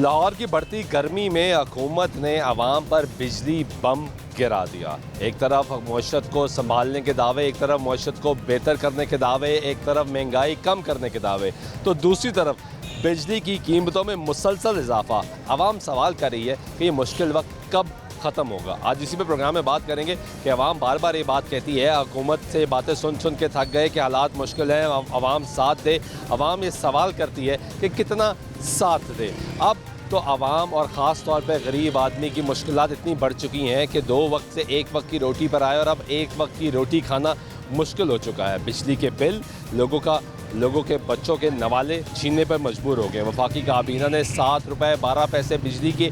लाहौर की बढ़ती गर्मी में हुकूमत ने अवाम पर बिजली बम गिरा दिया। एक तरफ मईशत को संभालने के दावे, एक तरफ मईशत को बेहतर करने के दावे, एक तरफ महंगाई कम करने के दावे, तो दूसरी तरफ बिजली की कीमतों में मुसलसल इजाफा। अवाम सवाल कर रही है कि ये मुश्किल वक्त कब ख़त्म होगा। आज इसी पे प्रोग्राम में बात करेंगे कि अवाम बार बार ये बात कहती है, हुकूमत से बातें सुन सुन के थक गए कि हालात मुश्किल हैं, अवाम साथ दे। अवाम ये सवाल करती है कि कितना साथ दे। अब तो अवाम और ख़ास तौर पे गरीब आदमी की मुश्किलात इतनी बढ़ चुकी हैं कि 2 वक्त से 1 वक्त की रोटी पर आए और अब 1 वक्त की रोटी खाना मुश्किल हो चुका है। बिजली के बिल लोगों के बच्चों के नवाले छीनने पर मजबूर हो गए। वफाकी काबीना ने 7 रुपये 12 पैसे बिजली के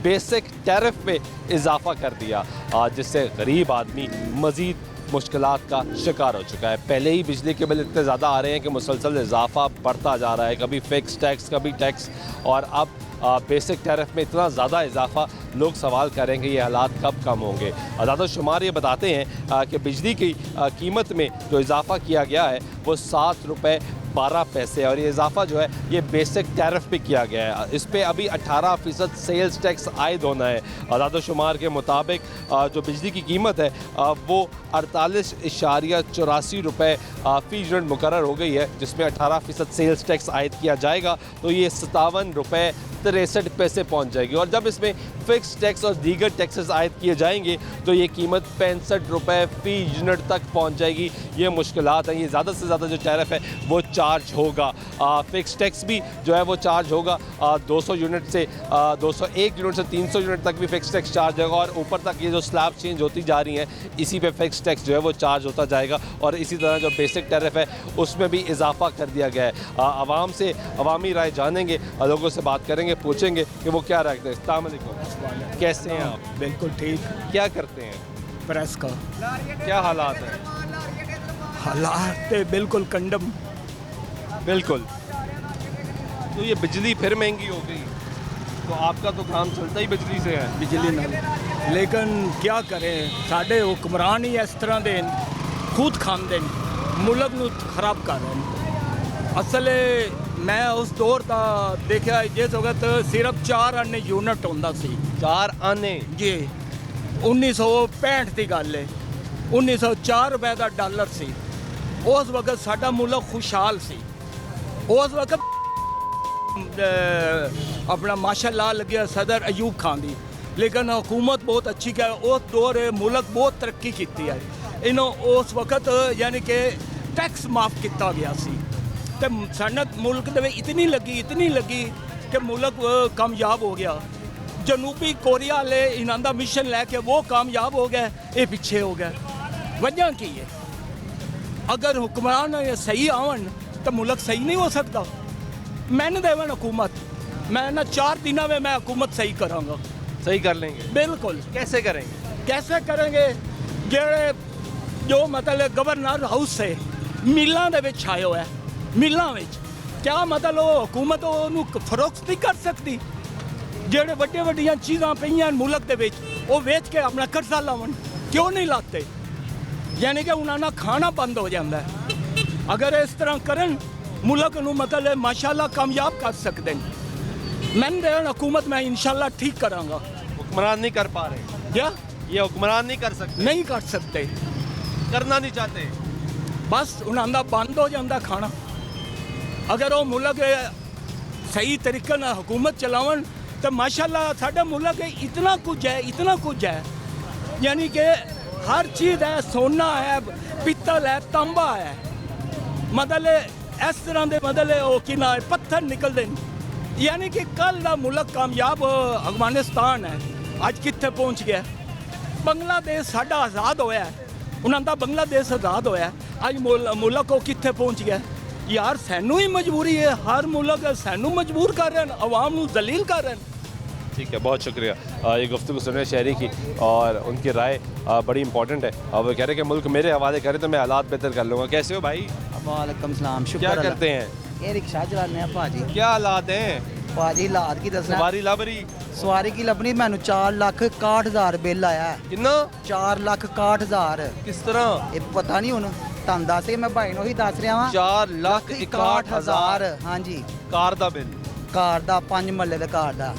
बेसिक टैरिफ में इजाफा कर दिया, जिससे गरीब आदमी मज़ीद मुश्किलात का शिकार हो चुका है। पहले ही बिजली के बिल इतने ज़्यादा आ रहे हैं कि मुसलसल इजाफा बढ़ता जा रहा है, कभी फ़िक्स टैक्स कभी टैक्स, और अब बेसिक टैरिफ में इतना ज़्यादा इजाफा। लोग सवाल करेंगे ये हालात कब कम होंगे। आदाद शुमार ये बताते हैं कि बिजली की कीमत में जो इजाफा किया गया है वो 7 रुपये 12 पैसे, और ये इजाफा जो है ये बेसिक टैरिफ पे किया गया है। इस पर अभी 18% सेल्स टैक्स आयद होना है। आदाद शुमार के मुताबिक जो बिजली की कीमत है वो 48.84 रुपये फ़ी यूनिट मुकर्रर हो गई है, जिसमें 18% सेल्स टैक्स आयद किया जाएगा तो ये 57 रुपये 63 पैसे पहुँच जाएगी। और जब इसमें फ़िक्स टैक्स और दीगर टैक्सेस आयद किए जाएंगे तो ये कीमत 65 रुपये फ़ी यूनिट तक पहुँच जाएगी। ये मुश्किलात हैं। ये ज़्यादा से ज़्यादा जो टैरिफ है वो चार्ज होगा। फ़िक्स टैक्स भी जो है वो चार्ज होगा 200 यूनिट से 201 यूनिट से 300 यूनिट तक भी फ़िक्स टैक्स चार्ज होगा, और ऊपर तक ये जो स्लैब चेंज होती जा रही हैं इसी पे फ़िक्स टैक्स जो है वो चार्ज होता जाएगा। और इसी तरह जो बेसिक टैरिफ है उसमें भी इजाफा कर दिया गया है। आवाम से अवामी राय जानेंगे, लोगों से बात करेंगे, पूछेंगे कि वो क्या रखते हैं। अस्सलाम वालेकुम, कैसे हैं आप? बिल्कुल ठीक। क्या करते हैं? प्रेस का क्या हालात हैं? हालात बिल्कुल कंडम। बिल्कुल। तो ये बिजली फिर महंगी हो गई, तो आपका तो काम चलता ही बिजली से है। बिजली नाल, लेकिन क्या करें, साढ़े हुक्मरान ही इस तरह दे खुद खांदे मुल्क नूं खराब कर रहे हैं। असल मैं उस दौर का देखा जिस वक्त सिर्फ 4 आने यूनिट होंदा सी। 4 आने जी 1965 की गल है। 1904 रुपए का डॉलर सी। उस वक्त साडा मुल्क खुशहाल सी। उस वक्त अपना माशाअल्लाह लगे सदर अयूब खान दी, लेकिन हुकूमत बहुत अच्छी है। उस दौर मुल्क बहुत तरक्की की है। इन्हों उस वक्त यानी कि टैक्स माफ़ किया गया सी, तो सनत मुल्क दे इतनी लगी कि मुल्क कामयाब हो गया। जनूबी कोरिया वाले इन्हों का मिशन लैके वो कामयाब हो गए, ये पीछे हो गए। वजह की है? अगर हुक्मरान सही आवन तो मुल्क सही नहीं हो सकता। मैंने देवन हुकूमत, मैं ना 4 दिनों में मैं हुकूमत सही कराँगा। सही कर लेंगे? बिल्कुल। कैसे करेंगे? कैसे करेंगे? जो मतलब गवर्नर हाउस से मिलों के आए हुआ है, मिलों में क्या मतलब हुकूमत उन्होंने फरोख्त नहीं कर सकती? जेड़े वड्डियां चीज़ां पईयां मुल्क दे विच वो वेच के अपना कर्जा लावन, क्यों नहीं लाते? यानी कि उन्होंने खाना बंद हो जाता है। अगर इस तरह करन मुल्क नूं मतलब माशाअल्लाह कामयाब कर सकते हैं। मैंने देना हुकूमत मैं इंशाअल्लाह ठीक करांगा। हुक्मरान नहीं कर पा रहे क्या? ये हुक्मरान नहीं कर सकते? नहीं कर सकते, करना नहीं चाहते, बस उन्होंने बंद हो जाता खाना। अगर वो मुल्क सही तरीके नाल हुकूमत चलावन तो माशाअल्लाह साडा मुल्क इतना कुछ है, यानी कि हर चीज़ है, सोना है, पित्तल है, तांबा है, मतलब इस तरह के मतलब वो कि ना पत्थर निकलते हैं। यानी कि कल का मुल्क कामयाब अफगानिस्तान है, आज कितने पहुँच गया। बांग्लादेश साडा आज़ाद होया है, उन्होंने बांग्लादेश आज़ाद होया है, आज मुल्क वो कितने पहुँच गया। यार सैनू ही मजबूरी है, हर मुल्क सैनू मजबूर कर रहे हैं, अवाम नूं दलील कर रहे हैं। ठीक है, बहुत शुक्रिया। ये गुफ्तगू सुनने शहरी की, और उनकी राय बड़ी इंपॉर्टेंट है। और वो कह रहे हैं कि मुल्क मेरे हवाले करे तो मैं हालात बेहतर कर लूँगा। कैसे हो भाई? वालेकुम सलाम। शुक्र क्या करते हैं? ये रिक्शा चलाने हैं भाजी। क्या हालात हैं भाजी? हालात की दसना, सवारी लबरी? सवारी की लभनी। मैनू 4,61,000 बिल आया। कितना? 4,61,000। किस तरह? ये पता नहीं हुन तुहानू दस के मैं भाई नूं ही दस रहा वां। 4,61,000। हाँ जी। कार दा बिल? ਘਰ ਦਾ 5 ਮਹੱਲੇ ਦੇ ਘਰ ਦਾ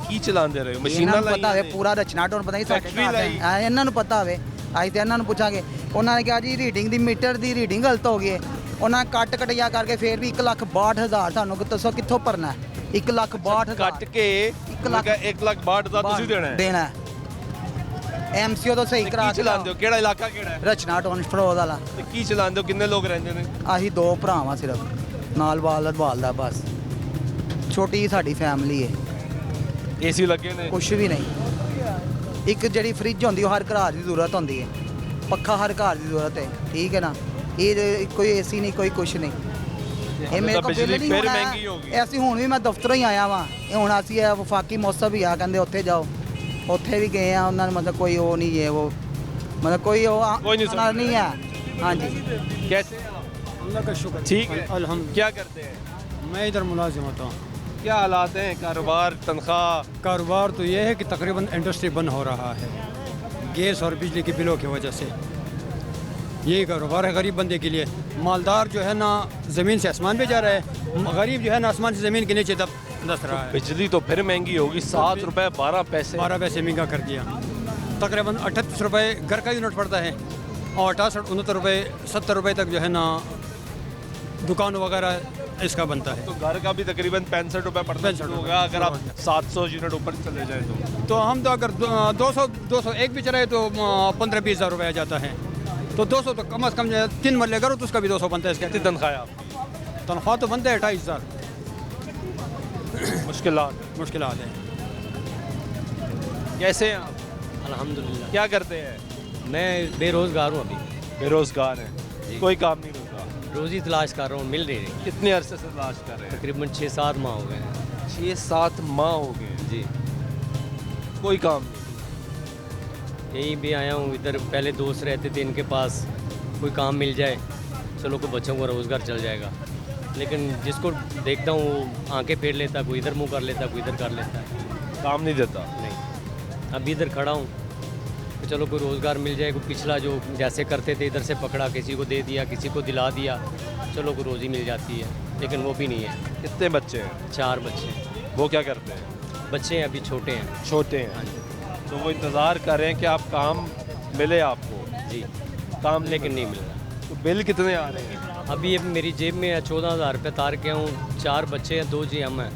ਕੀ ਚਲਾਉਂਦੇ ਰਹੇ ਹੋ? ਇਹਨਾਂ ਮਸ਼ੀਨਾਂ ਨੂੰ ਪਤਾ ਹੋਵੇ ਲਾਈਆਂ ਪੂਰਾ ਰਚਨਾ ਢੋਣ ਪਤਾ ਨਹੀਂ ਸਾਡੇ ਫੈਕਟਰੀ ਘਰ ਦਾ ਲਾਈ। ਹੈ। ਇਹਨਾਂ ਨੂੰ ਪਤਾ ਹੋਵੇ ਅਸੀਂ ਤੇ ਇਹਨਾਂ ਨੂੰ ਪੁੱਛਾਂਗੇ। ਉਹਨਾਂ ਨੇ ਕਿਹਾ ਜੀ ਰੀਡਿੰਗ ਦੀ ਮੀਟਰ ਦੀ ਰੀਡਿੰਗ ਗਲਤ ਹੋ ਗਈ ਹੈ। ਉਹਨਾਂ ਨੇ ਕੱਟ ਕਟਿਆ ਕਰਕੇ ਫੇਰ ਵੀ 1,62,000 ਸਾਨੂੰ ਦੱਸੋ ਕਿੱਥੋਂ ਭਰਨਾ ਹੈ? 1,62,000 ਕੱਟ ਕੇ 1,62,000 ਤੁਸੀਂ ਦੇਣਾ ਹੈ। ਦੇਣਾ ਐਮਸੀਓ ਤੋਂ ਸਹੀ ਤੇ ਕਰਾ ਕੀ ਕੇ ਚਲਾਉਂਦੇ ਹੋ? ਕਿਹੜਾ ਇਲਾਕਾ ਕਿਹੜਾ ਹੈ? ਰਚਨਾ ਢੋਣ ਫਰੋਜ਼ ਵਾਲਾ। ਤੇ ਕੀ ਚਲਾਉਂਦੇ ਹੋ? ਕਿੰਨੇ ਲੋਕ ਰਹਿੰਦੇ ਨੇ? ਅਸੀਂ 2 ਭਰਾਵਾਂ ਸਿਰਫ ਨਾਲ ਬਾਲਦਾ ਬਸ। ਛੋਟੀ ਜਿਹੀ ਸਾਡੀ ਫੈਮਿਲੀ ਹੈ, ਏਸੀ ਲੱਗੇ ਨੇ? ਕੁਛ ਵੀ ਨਹੀਂ। ਇੱਕ ਜਿਹੜੀ ਫ੍ਰਿਜ ਹੁੰਦੀ ਉਹ ਹਰ ਘਰ ਦੀ ਜ਼ਰੂਰਤ ਹੁੰਦੀ ਹੈ, ਪੱਖਾ ਹਰ ਘਰ ਦੀ ਜ਼ਰੂਰਤ ਹੈ, ਠੀਕ ਹੈ ਨਾ। ਇਹ ਕੋਈ ਏਸੀ ਨਹੀਂ, ਕੋਈ ਕੁਛ ਨਹੀਂ। ਇਹ ਮੇਰੇ ਕੋਲ ਬਿੱਲ ਨਹੀਂ ਫਿਰ ਹੋਣਾ ਮਹਿੰਗੀ ਹੋ ਗਈ। ਅਸੀਂ ਹੁਣ ਵੀ ਮੈਂ ਦਫ਼ਤਰੋਂ ਹੀ ਆਇਆ ਵਾਂ। ਇਹ ਹੁਣ ਅਸੀਂ ਇਹ ਵਫਾਕੀ ਮੌਸਮ ਵੀ ਆ ਕਹਿੰਦੇ ਉੱਥੇ ਜਾਓ, ਉੱਥੇ ਵੀ ਗਏ ਆ। ਉਹਨਾਂ ਨੇ ਮਤਲਬ ਕੋਈ ਉਹ ਨਹੀਂ ਹੈ, ਉਹ ਮਤਲਬ ਕੋਈ नहीं नहीं है। हाँ जी। कैसे हैं आप? अल्लाह का शुक्र। ठीक है। अल्हम्दुलिल्लाह। क्या करते हैं? मैं इधर मुलाजिम होता हूँ। क्या हालात हैं? कारोबार, तनख्वाह? कारोबार तो ये है कि तकरीबन इंडस्ट्री बंद हो रहा है गैस और बिजली के बिलों की वजह से। यही कारोबार है गरीब बंदे के लिए। मालदार जो है ना ज़मीन से आसमान पे जा रहा है, गरीब जो है ना आसमान से ज़मीन के नीचे दस रहा है। बिजली तो फिर महंगी होगी। 7 रुपए 12 पैसे। 12 पैसे महंगा कर दिया। तकरीबन 38 रुपये घर का यूनिट पड़ता है और 68 69 रुपये 70 रुपये तक जो है ना दुकान वगैरह इसका बनता है। तो घर का भी तकरीबन 65 रुपए पड़ता 65 होगा अगर आप 700 यूनिट ऊपर चले जाए तो। हम तो अगर 201 भी चलाए तो 15-20 हज़ार रुपया जाता है। तो 200 तो कम से कम 3 मरले करो तो उसका भी 200 बनता है। इसका कितनी तनख्वाह है आपकी? तनख्वाह तो बनता है 28,000। मुश्किल है। कैसे हैं आप? अल्हम्दुलिल्लाह। क्या करते हैं? मैं बेरोज़गार हूँ, अभी बेरोजगार हैं, कोई काम नहीं मिलता। रोज़ी तलाश कर रहा हूँ, मिल नहीं रही। कितने अरसे से तलाश कर रहे हैं? तकरीबन 6-7 माह हो गए हैं। 6-7 माह हो गए जी। कोई काम नहीं। यहीं भी आया हूँ, इधर पहले दोस्त रहते थे, इनके पास कोई काम मिल जाए, चलो कोई बच्चों को रोज़गार चल जाएगा। लेकिन जिसको देखता हूँ वो आंखें फेर लेता, कोई इधर मुँह कर लेता, कोई इधर कर लेता है। काम नहीं देता। नहीं, अभी इधर खड़ा हूँ तो चलो कोई रोज़गार मिल जाए। कोई पिछला जो जैसे करते थे, इधर से पकड़ा, किसी को दे दिया, किसी को दिला दिया, चलो कोई रोज़ी मिल जाती है। लेकिन वो भी नहीं है। कितने बच्चे हैं? 4 बच्चे। वो क्या करते हैं? बच्चे हैं अभी छोटे हैं। छोटे हाँ हैं। जी। तो वो इंतज़ार कर रहे हैं कि आप काम मिले आपको। जी। काम लेकिन नहीं मिल रहा। तो बिल कितने आ रहे हैं? अभी ये मेरी जेब में है 14,000 रुपये तार के हूँ। 4 बच्चे हैं, 2 जी हम हैं।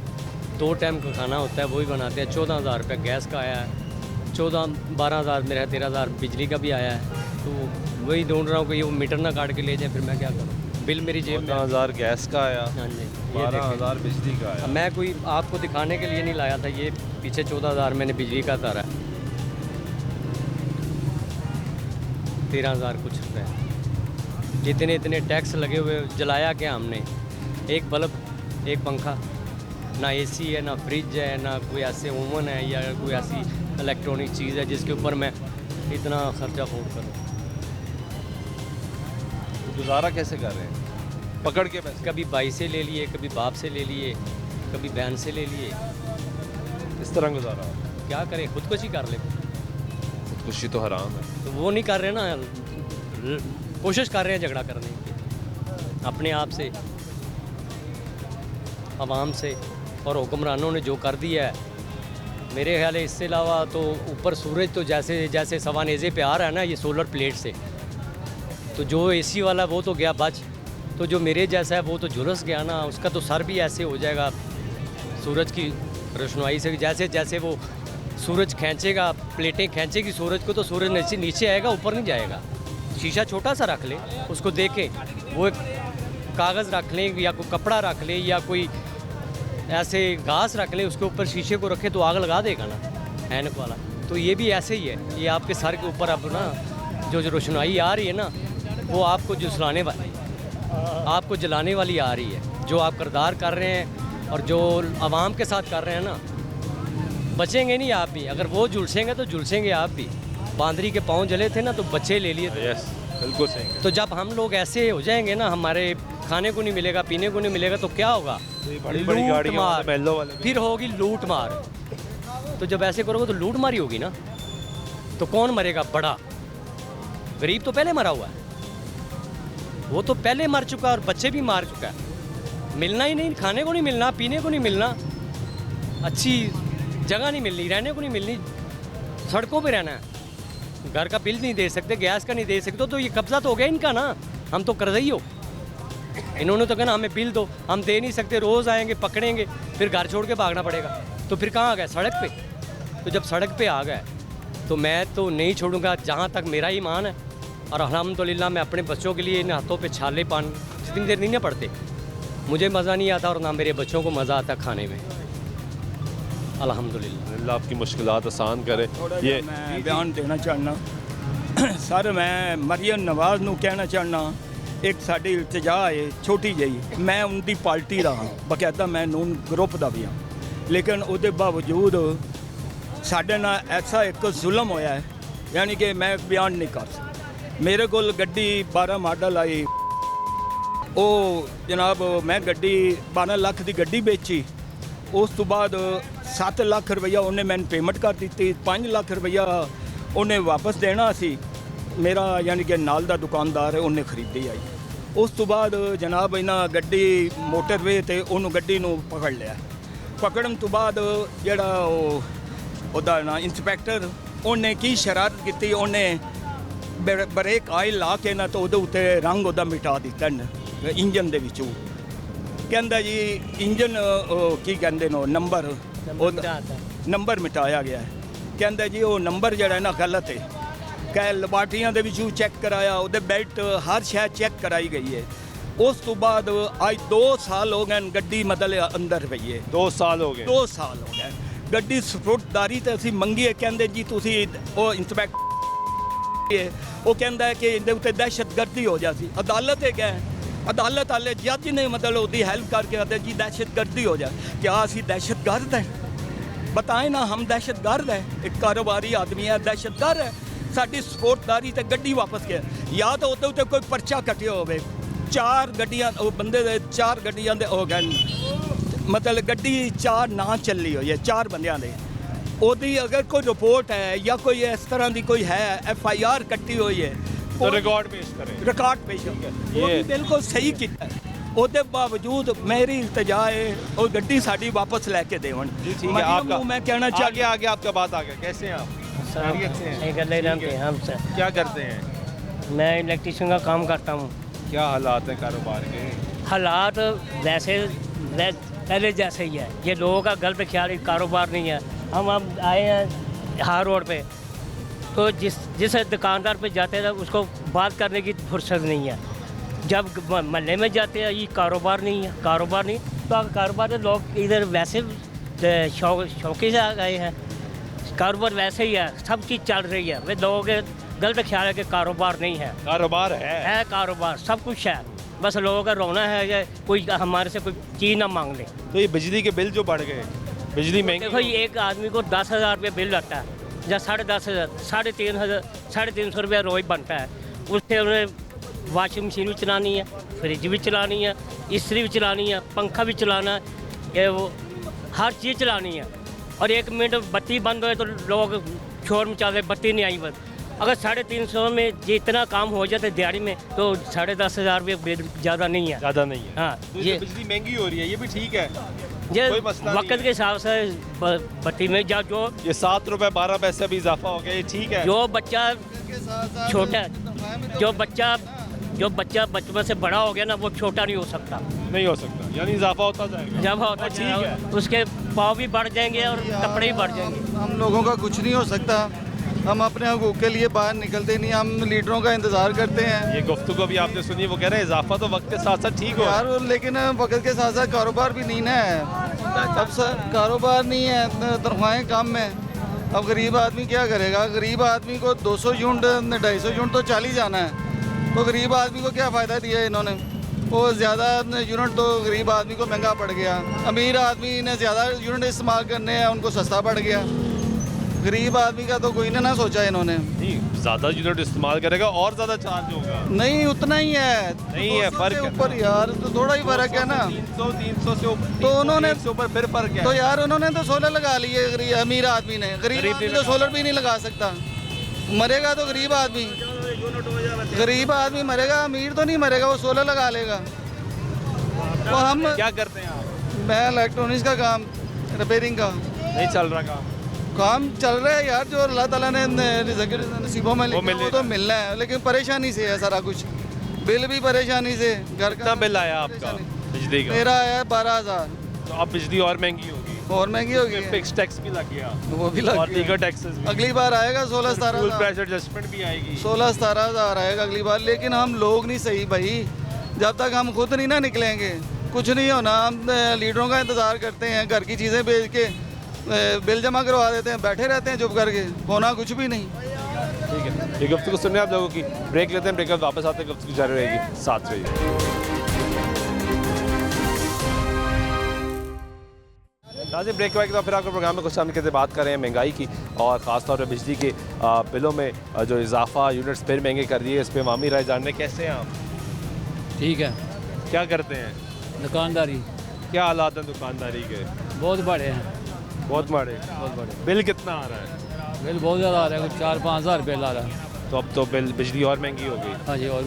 2 टाइम का खाना होता है, वही बनाते हैं। 14,000 रुपये गैस का आया है, 12,000 मेरा 13,000 बिजली का भी आया है। तो वही ढूंढ रहा हूँ कि ये मीटर ना काट के ले जाए, फिर मैं क्या करूँ। बिल मेरी जेब में। 14,000 गैस का आया, हाँ जी। 12,000 बिजली का आया। मैं कोई आपको दिखाने के लिए नहीं लाया था। ये पीछे 14,000 मैंने बिजली का तारा है, 13,000 कुछ रुपये। जितने इतने टैक्स लगे हुए, जलाया क्या हमने? एक बल्ब, एक पंखा, ना एसी है, ना फ्रिज है, ना कोई ऐसे ओवन है या कोई ऐसी इलेक्ट्रॉनिक चीज़ है जिसके ऊपर मैं इतना खर्चा फोड़ करूँ। तो गुजारा कैसे कर रहे हैं? पकड़ के पैसे? कभी भाई से ले लिए, कभी बाप से ले लिए, कभी बहन से ले लिए। इस तरह गुजारा। क्या करें, खुदकुशी कर लेते। खुदकुशी तो हराम है। तो वो नहीं कर रहे ना, कोशिश कर रहे हैं झगड़ा करने की अपने आप से, आवाम से, और हुक्मरानों ने जो कर दिया है मेरे ख्याल है। इससे अलावा तो ऊपर सूरज तो जैसे जैसे सवानेज़े पे आ रहा है ना ये सोलर प्लेट से, तो जो एसी वाला वो तो गया बच, तो जो मेरे जैसा है वो तो झुलस गया ना। उसका तो सर भी ऐसे हो जाएगा सूरज की रोशनाई से। जैसे जैसे वो सूरज खींचेगा, प्लेटें खींचेगी सूरज को, तो सूरज नीचे नीचे आएगा, ऊपर नहीं जाएगा। शीशा छोटा सा रख ले, उसको देखे, वो एक कागज़ रख लें या कोई कपड़ा रख ले या कोई ऐसे घास रख ले, उसके ऊपर शीशे को रखे तो आग लगा देगा ना ऐनक वाला। तो ये भी ऐसे ही है। ये आपके सर के ऊपर अब ना जो रोशनाई आ रही है ना, वो आपको आपको जलाने वाली आ रही है। जो आप किरदार कर रहे हैं और जो आवाम के साथ कर रहे हैं ना, बचेंगे नहीं आप भी। अगर वो झुलसेंगे तो झुलसेंगे आप भी। बांदरी के पाँव जले थे ना तो बच्चे ले लिए थे। यस, बिल्कुल सही। तो जब हम लोग ऐसे हो जाएंगे ना, हमारे खाने को नहीं मिलेगा, पीने को नहीं मिलेगा, तो क्या होगा? बड़ी बड़ी गाड़ियां वाले, महलों वाले भी। फिर होगी लूट मार। तो जब ऐसे करोगे तो लूट मारी होगी ना। तो कौन मरेगा? बड़ा। गरीब तो पहले मरा हुआ है, वो तो पहले मर चुका है और बच्चे भी मार चुका है। मिलना ही नहीं, खाने को नहीं मिलना, पीने को नहीं मिलना, अच्छी जगह नहीं मिलनी, रहने को नहीं मिलनी, सड़कों पे रहना है, घर का बिल नहीं दे सकते, गैस का नहीं दे सकते, तो ये कब्जा तो हो गया इनका ना, हम तो कर्जई हो। इन्होंने तो कहना हमें बिल दो, हम दे नहीं सकते, रोज़ आएंगे पकड़ेंगे, फिर घर छोड़ के भागना पड़ेगा, तो फिर कहाँ आ गए? सड़क पे। तो जब सड़क पे आ गए तो मैं तो नहीं छोड़ूंगा जहाँ तक मेरा ईमान है। और अल्हम्दुलिल्लाह मैं अपने बच्चों के लिए इन हाथों पे छाले पान जितनी देर नहीं ना पड़ते, मुझे मज़ा नहीं आता और ना मेरे बच्चों को मज़ा आता खाने में, अल्हम्दुलिल्लाह। अल्लाह आपकी मुश्किलात आसान करे। ये मैं बयान देना चाहना सर, मैं मरियम नवाज़ ਨੂੰ ਕਹਿਣਾ ਚਾਹਨਾ, ਇੱਕ ਸਾਡੀ ਇਲਤਜਾ ਹੈ ਛੋਟੀ ਜਿਹੀ, ਮੈਂ ਉਹਦੀ ਪਾਰਟੀ ਦਾ ਹਾਂ, ਬਕਾਇਦਾ ਮੈਂ ਨੂਨ ਗਰੁੱਪ ਦਾ ਵੀ ਹਾਂ, ਲੇਕਿਨ ਉਹਦੇ ਬਾਵਜੂਦ ਸਾਡੇ ਨਾਲ ਐਸਾ ਇੱਕ ਜ਼ੁਲਮ ਹੋਇਆ ਹੈ, ਯਾਨੀ ਕਿ ਮੈਂ ਬਿਆਨ ਨਹੀਂ ਕਰ ਸਕਦਾ। ਮੇਰੇ ਕੋਲ ਗੱਡੀ 12 ਮਾਡਲ ਆਈ, ਉਹ ਜਨਾਬ ਮੈਂ ਗੱਡੀ 12 ਲੱਖ ਦੀ ਗੱਡੀ ਵੇਚੀ, ਉਸ ਤੋਂ ਬਾਅਦ 7 ਲੱਖ ਰੁਪਈਆ ਉਹਨੇ ਮੈਨੂੰ ਪੇਮੈਂਟ ਕਰ ਦਿੱਤੀ, 5 ਲੱਖ ਰੁਪਈਆ ਉਹਨੇ ਵਾਪਸ ਦੇਣਾ ਸੀ, ਮੇਰਾ ਯਾਨੀ ਕਿ ਨਾਲ ਦਾ ਦੁਕਾਨਦਾਰ ਹੈ ਉਹਨੇ ਖਰੀਦੀ ਆਈ। ਉਸ ਤੋਂ ਬਾਅਦ ਜਨਾਬ ਇਹਨਾਂ ਗੱਡੀ ਮੋਟਰਵੇ ਤੇ ਉਹਨੂੰ ਗੱਡੀ ਨੂੰ ਪਕੜ ਲਿਆ। ਪਕੜਨ ਤੋਂ ਬਾਅਦ ਜਿਹੜਾ ਉਹਦਾ ਨਾ ਇੰਸਪੈਕਟਰ, ਉਹਨੇ ਕੀ ਸ਼ਰਾਰਤ ਕੀਤੀ, ਉਹਨੇ ਬ੍ਰੇਕ ਆਇਲ ਲਾ ਕੇ ਨਾ ਤਾਂ ਉਹਦੇ ਉੱਤੇ ਰੰਗ ਉਹਦਾ ਮਿਟਾ ਦਿੱਤਾ ਇੰਜਨ ਦੇ ਵਿੱਚੋਂ। ਕਹਿੰਦਾ ਜੀ ਇੰਜਨ ਕੀ ਕਹਿੰਦੇ ਨੇ ਨੰਬਰ, ਨੰਬਰ ਮਿਟਾਇਆ ਗਿਆ। ਕਹਿੰਦਾ ਜੀ ਉਹ ਨੰਬਰ ਜਿਹੜਾ ਨਾ ਗਲਤ ਹੈ। ਕੈ ਲਬਾਟਰੀਆਂ ਦੇ ਵਿੱਚੋਂ ਚੈੱਕ ਕਰਾਇਆ, ਉਹਦੇ ਬੈਲਟ ਹਰ ਸ਼ੈ ਚੈੱਕ ਕਰਾਈ ਗਈ ਹੈ। ਉਸ ਤੋਂ ਬਾਅਦ ਅੱਜ 2 ਸਾਲ ਹੋ ਗਏ ਗੱਡੀ ਮਤਲਬ ਅੰਦਰ ਪਈ ਹੈ। 2 ਸਾਲ ਹੋ ਗਏ। 2 ਸਾਲ ਹੋ ਗਏ ਗੱਡੀ ਸਪੁਰਦਦਾਰੀ ਤੇ ਅਸੀਂ ਮੰਗੀ ਹੈ। ਕਹਿੰਦੇ ਜੀ ਤੁਸੀਂ ਉਹ ਇੰਸਪੈਕਟਰ, ਉਹ ਕਹਿੰਦਾ ਹੈ ਕਿ ਇਹਦੇ ਉੱਤੇ ਦਹਿਸ਼ਤਗਰਦੀ ਹੋ ਜਾਸੀ। ਅਦਾਲਤ ਹੈ ਗਏ, अदालत वाले जज ने मतलब उसकी हेल्प करके कहते जी दहशतगर्दी हो जाए। क्या असी दहशतगर्द हैं? बताएं ना, हम दहशतगर्द हैं? एक कारोबारी आदमी है, दहशतगर्द है? साड़ी सपोर्टदारी तो गड्डी वापस गया, या तो उत्ते उत्ते कोई पर्चा कटिया हो, 4 गड्डियां बंदे दे 4 गड्डियां दे हो गए, मतलब गड्डी 4 ना चली हुई है 4 बंदियां दे। ओदी अगर कोई रिपोर्ट है या कोई इस तरह की कोई है FIR कट्टी हुई है तो रिकॉर्ड पेश करें। रिकॉर्ड पेश हो गया, वो भी बिल्कुल सही किया। ਉਹਦੇ ਬਾਵਜੂਦ ਮੇਰੀ इल्तजा है और गड्डी साड़ी वापस लेके देवन। जी ठीक है, आपका मैं कहना आगे आगे आपका बात आ गया। कैसे हैं आप? खैरियत से हैं? हम सर, क्या करते हैं? मैं इलेक्ट्रिशियन का काम करता हूँ। क्या हालात हैं कारोबार के? हालात वैसे पहले जैसे ही है, ये लोगों का गलत ख्याल, कारोबार नहीं है। हम अब आए हैं हार रोड पे, तो जिस दुकानदार पे जाते हैं उसको बात करने की फुर्सत नहीं है। जब महल्ले में जाते हैं ये कारोबार नहीं है, कारोबार नहीं, तो कारोबार लोग इधर वैसे शौकी से आ गए हैं, कारोबार वैसे ही है, सब चीज़ चल रही है। वे लोगों के गलत ख्याल है कि कारोबार नहीं है। कारोबार है कारोबार सब कुछ है, बस लोगों का रोना है कि कोई हमारे से कोई चीज़ ना मांग ले। तो ये बिजली के बिल जो बढ़ गए, बिजली महंगी, देखो ये एक आदमी को 10,000 रुपये बिल आता है, या 10,500, 350 रुपया रोज़ बनता है। उससे उन्हें वाशिंग मशीन भी चलानी है, फ्रिज भी चलानी है, इस्त्री भी चलानी है, पंखा भी चलाना है, ये वो हर चीज़ चलानी है। और 1 मिनट बत्ती बंद हो तो लोग शोर मचाते, बत्ती नहीं आई बस। अगर 350 में जितना काम हो जाता है दिहाड़ी में, तो 10,500 रुपये बिल ज़्यादा नहीं है। ज़्यादा नहीं है। हाँ, तो ये बिजली महंगी हो रही है, ये भी ठीक है, ये कोई मसला वक्त के हिसाब से बत्ती में जो ये 7 रुपए 12 पैसे भी इजाफा हो गया, ये ठीक है। जो बच्चा छोटा, जो बच्चा बचपन से बड़ा हो गया ना, वो छोटा नहीं हो सकता। नहीं हो सकता, यानी इजाफा होता जाएगा। जब होता ठीक है, उसके पाँव भी बढ़ जाएंगे और कपड़े भी बढ़ जाएंगे। हम लोगों का कुछ नहीं हो सकता, हम अपने हकूक़ के लिए बाहर निकलते नहीं, हम लीडरों का इंतज़ार करते हैं। ये गुफ्तगू भी आपने सुनी, वो कह रहे हैं इजाफा तो वक्त के साथ साथ ठीक हो यार, लेकिन वक्त के साथ साथ कारोबार भी नहीं ना है। अब सर कारोबार नहीं है, तनख्वाहें कम है, अब गरीब आदमी क्या करेगा? गरीब आदमी को 200 यूनिट 250 यूनिट तो चाली जाना है, तो गरीब आदमी को क्या फ़ायदा दिया इन्होंने? वो ज़्यादा यूनिट तो गरीब आदमी को महंगा पड़ गया, अमीर आदमी ने ज़्यादा यूनिट इस्तेमाल करने हैं, उनको सस्ता पड़ गया। गरीब आदमी का तो कोई ने ना सोचा इन्होंने। नहीं, ज़्यादा यूनिट इस्तेमाल करेगा और ज़्यादा चार्ज होगा। नहीं, उतना ही है, नहीं है, फर्क है ऊपर यार, तो थोड़ा ही फर्क है ना। 300 से ऊपर, तो उन्होंने से ऊपर फिर फर्क है। तो यार उन्होंने तो सोलर लगा लिए अमीर आदमी ने, गरीब आदमी तो सोलर भी नहीं लगा सकता। मरेगा तो गरीब आदमी, गरीब आदमी मरेगा, अमीर तो नहीं मरेगा, वो सोलर लगा लेगा। वो हम क्या करते हैं आप? मैं इलेक्ट्रॉनिक्स का काम, रिपेयरिंग का नहीं चल रहा काम चल रहा है यार। जो अल्लाह ताला ने रिज़्क़ नसीबों में लिखा वो मिलेगा। तो मिलना है, लेकिन परेशानी से है सारा कुछ। बिल भी परेशानी से, घर कितना का बिल आया आपका परेशानी। बिजली का? मेरा आया 12,000। तो अब बिजली और महंगी होगी, और महंगी हो गई है। फिक्स टैक्स भी लग गया वो भी लग और गया। दीगर टैक्सेस भी। अगली बार आएगा 16-17 फ्यूल हज़ार। प्राइस एडजस्टमेंट भी आएगी। 16-17 हज़ार आएगा अगली बार। लेकिन हम लोग नहीं सही भाई, जब तक हम खुद नहीं ना निकलेंगे कुछ नहीं होना। हम लीडरों का इंतज़ार करते हैं, घर की चीज़ें बेच के बिल जमा करवा देते हैं, बैठे रहते हैं चुप करके, होना कुछ भी नहीं। ठीक है, ये गुफ्तगू सुनने आप लोगों की। ब्रेक लेते हैं, ब्रेक के बाद वापस आते हैं, गुफ्तगू जारी रहेगी, साथ रहिए। नाज़रीन, ब्रेक के बाद फिर आपके प्रोग्राम में कुछ हम कहते बात कर रहे हैं महंगाई की, और ख़ास तौर पर बिजली के बिलों में जो इजाफा, यूनिट्स फिर महंगे कर दिए, इस पर अवामी राय जानने कैसे हैं आप? ठीक है। क्या करते हैं? दुकानदारी क्या हालात हैं दुकानदारी के? बहुत बड़े हैं, बहुत बड़े। बहुत बड़े। बिल कितना आ रहा है? बिल बहुत ज़्यादा आ रहा है, कुछ 4-5 हज़ार बिल आ रहा है। तो अब तो बिल बिजली और महंगी हो गई, हाँ जी, और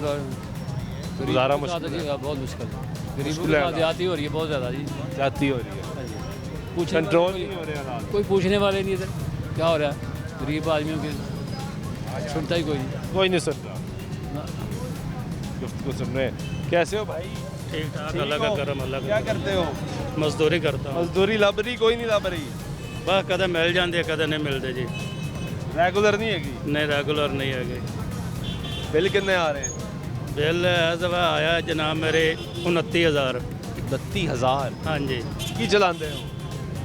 गुजारा गरीबों के साथ मुश्किल जी, बहुत मुश्किल है। गरीबों मुश्किल के है। साथ ज्यादती हो रही है, बहुत ज़्यादा जी। जाती हो रही है, पूछने कंट्रोल वाले नहीं हो रहे हालात। कोई पूछने वाले नहीं इधर क्या हो रहा है। गरीब आदमियों के सुनता ही कोई नहीं। कोई नहीं सुन रहा, गुफ्तगू सुन रहे हैं। कैसे हो भाई? ठीक ठाक, ठीक अलग हो? गरम अलग। क्या करते हो? मजदूरी करता हूँ, मजदूरी लब रही, कोई नहीं लब रही, बस कदे मिल जाती है कदे नहीं मिलते जी। रेगुलर नहीं हैगी। नहीं रेगुलर नहीं है। बिल कितने आ रहे हैं? बिल इस दफा आया जनाब मेरे 29,000। 29,000 हाँ जी, की चलाते हो?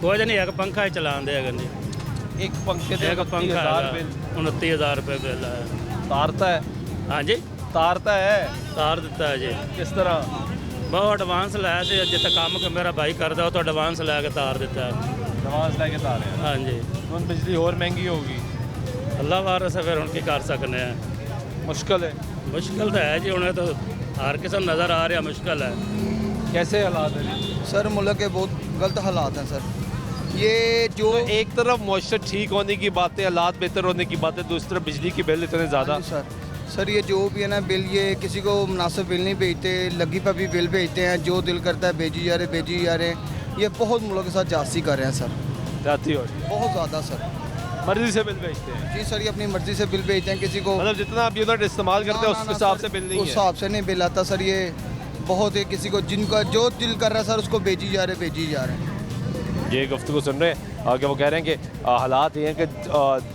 कुछ नहीं, एक पंखा ही चलाते हैं जी। एक पंखे से एक पंखा 29,000 बिल 29,000 रुपये बिल आया। तारता है? हाँ जी, तारता है तार दिता है जी। किस तरह? बहुत एडवांस लाया थे, जितना काम मेरा भाई करता वो तो एडवांस ला के तार दिता है। एडवांस लेके तारे हैं। हाँ जी, ਹੁਣ बिजली और महंगी होगी, अल्लाह वारस है, फिर हम की कर सकते हैं। मुश्किल है। मुश्किल तो है जी, उन्हें तो हर किस्म नज़र आ रहा मुश्किल है। कैसे हालात हैं? सर मुल्क के बहुत गलत हालात हैं सर। ये जो तो एक तरफ मौशत ठीक होने की बातें, हालात बेहतर होने की बातें, दूसरी तरफ बिजली की बिल इतने ज़्यादा। सर ये जो भी है ना बिल, ये किसी को मुनासिब बिल नहीं भेजते, लगी पर भी बिल भेजते हैं, जो दिल करता है भेजी जा रहे हैं। ये बहुत मुल्क के साथ जास्ती कर रहे हैं सर, जाती हो रही है, बहुत ज़्यादा सर। मर्जी से बिल भेजते हैं। जी सर, ये अपनी मर्ज़ी से बिल भेजते हैं किसी को। मतलब जितना आप यूनिट इस्तेमाल करते हैं उस हिसाब से बिल नहीं उस है। हिसाब से नहीं बिल आता सर। ये बहुत है, किसी को जिनका जो दिल कर रहा है सर उसको भेजी जा रहे हैं। ये गुफ्तगू सुन रहे हैं कि वो कह रहे हैं कि हालात ये हैं कि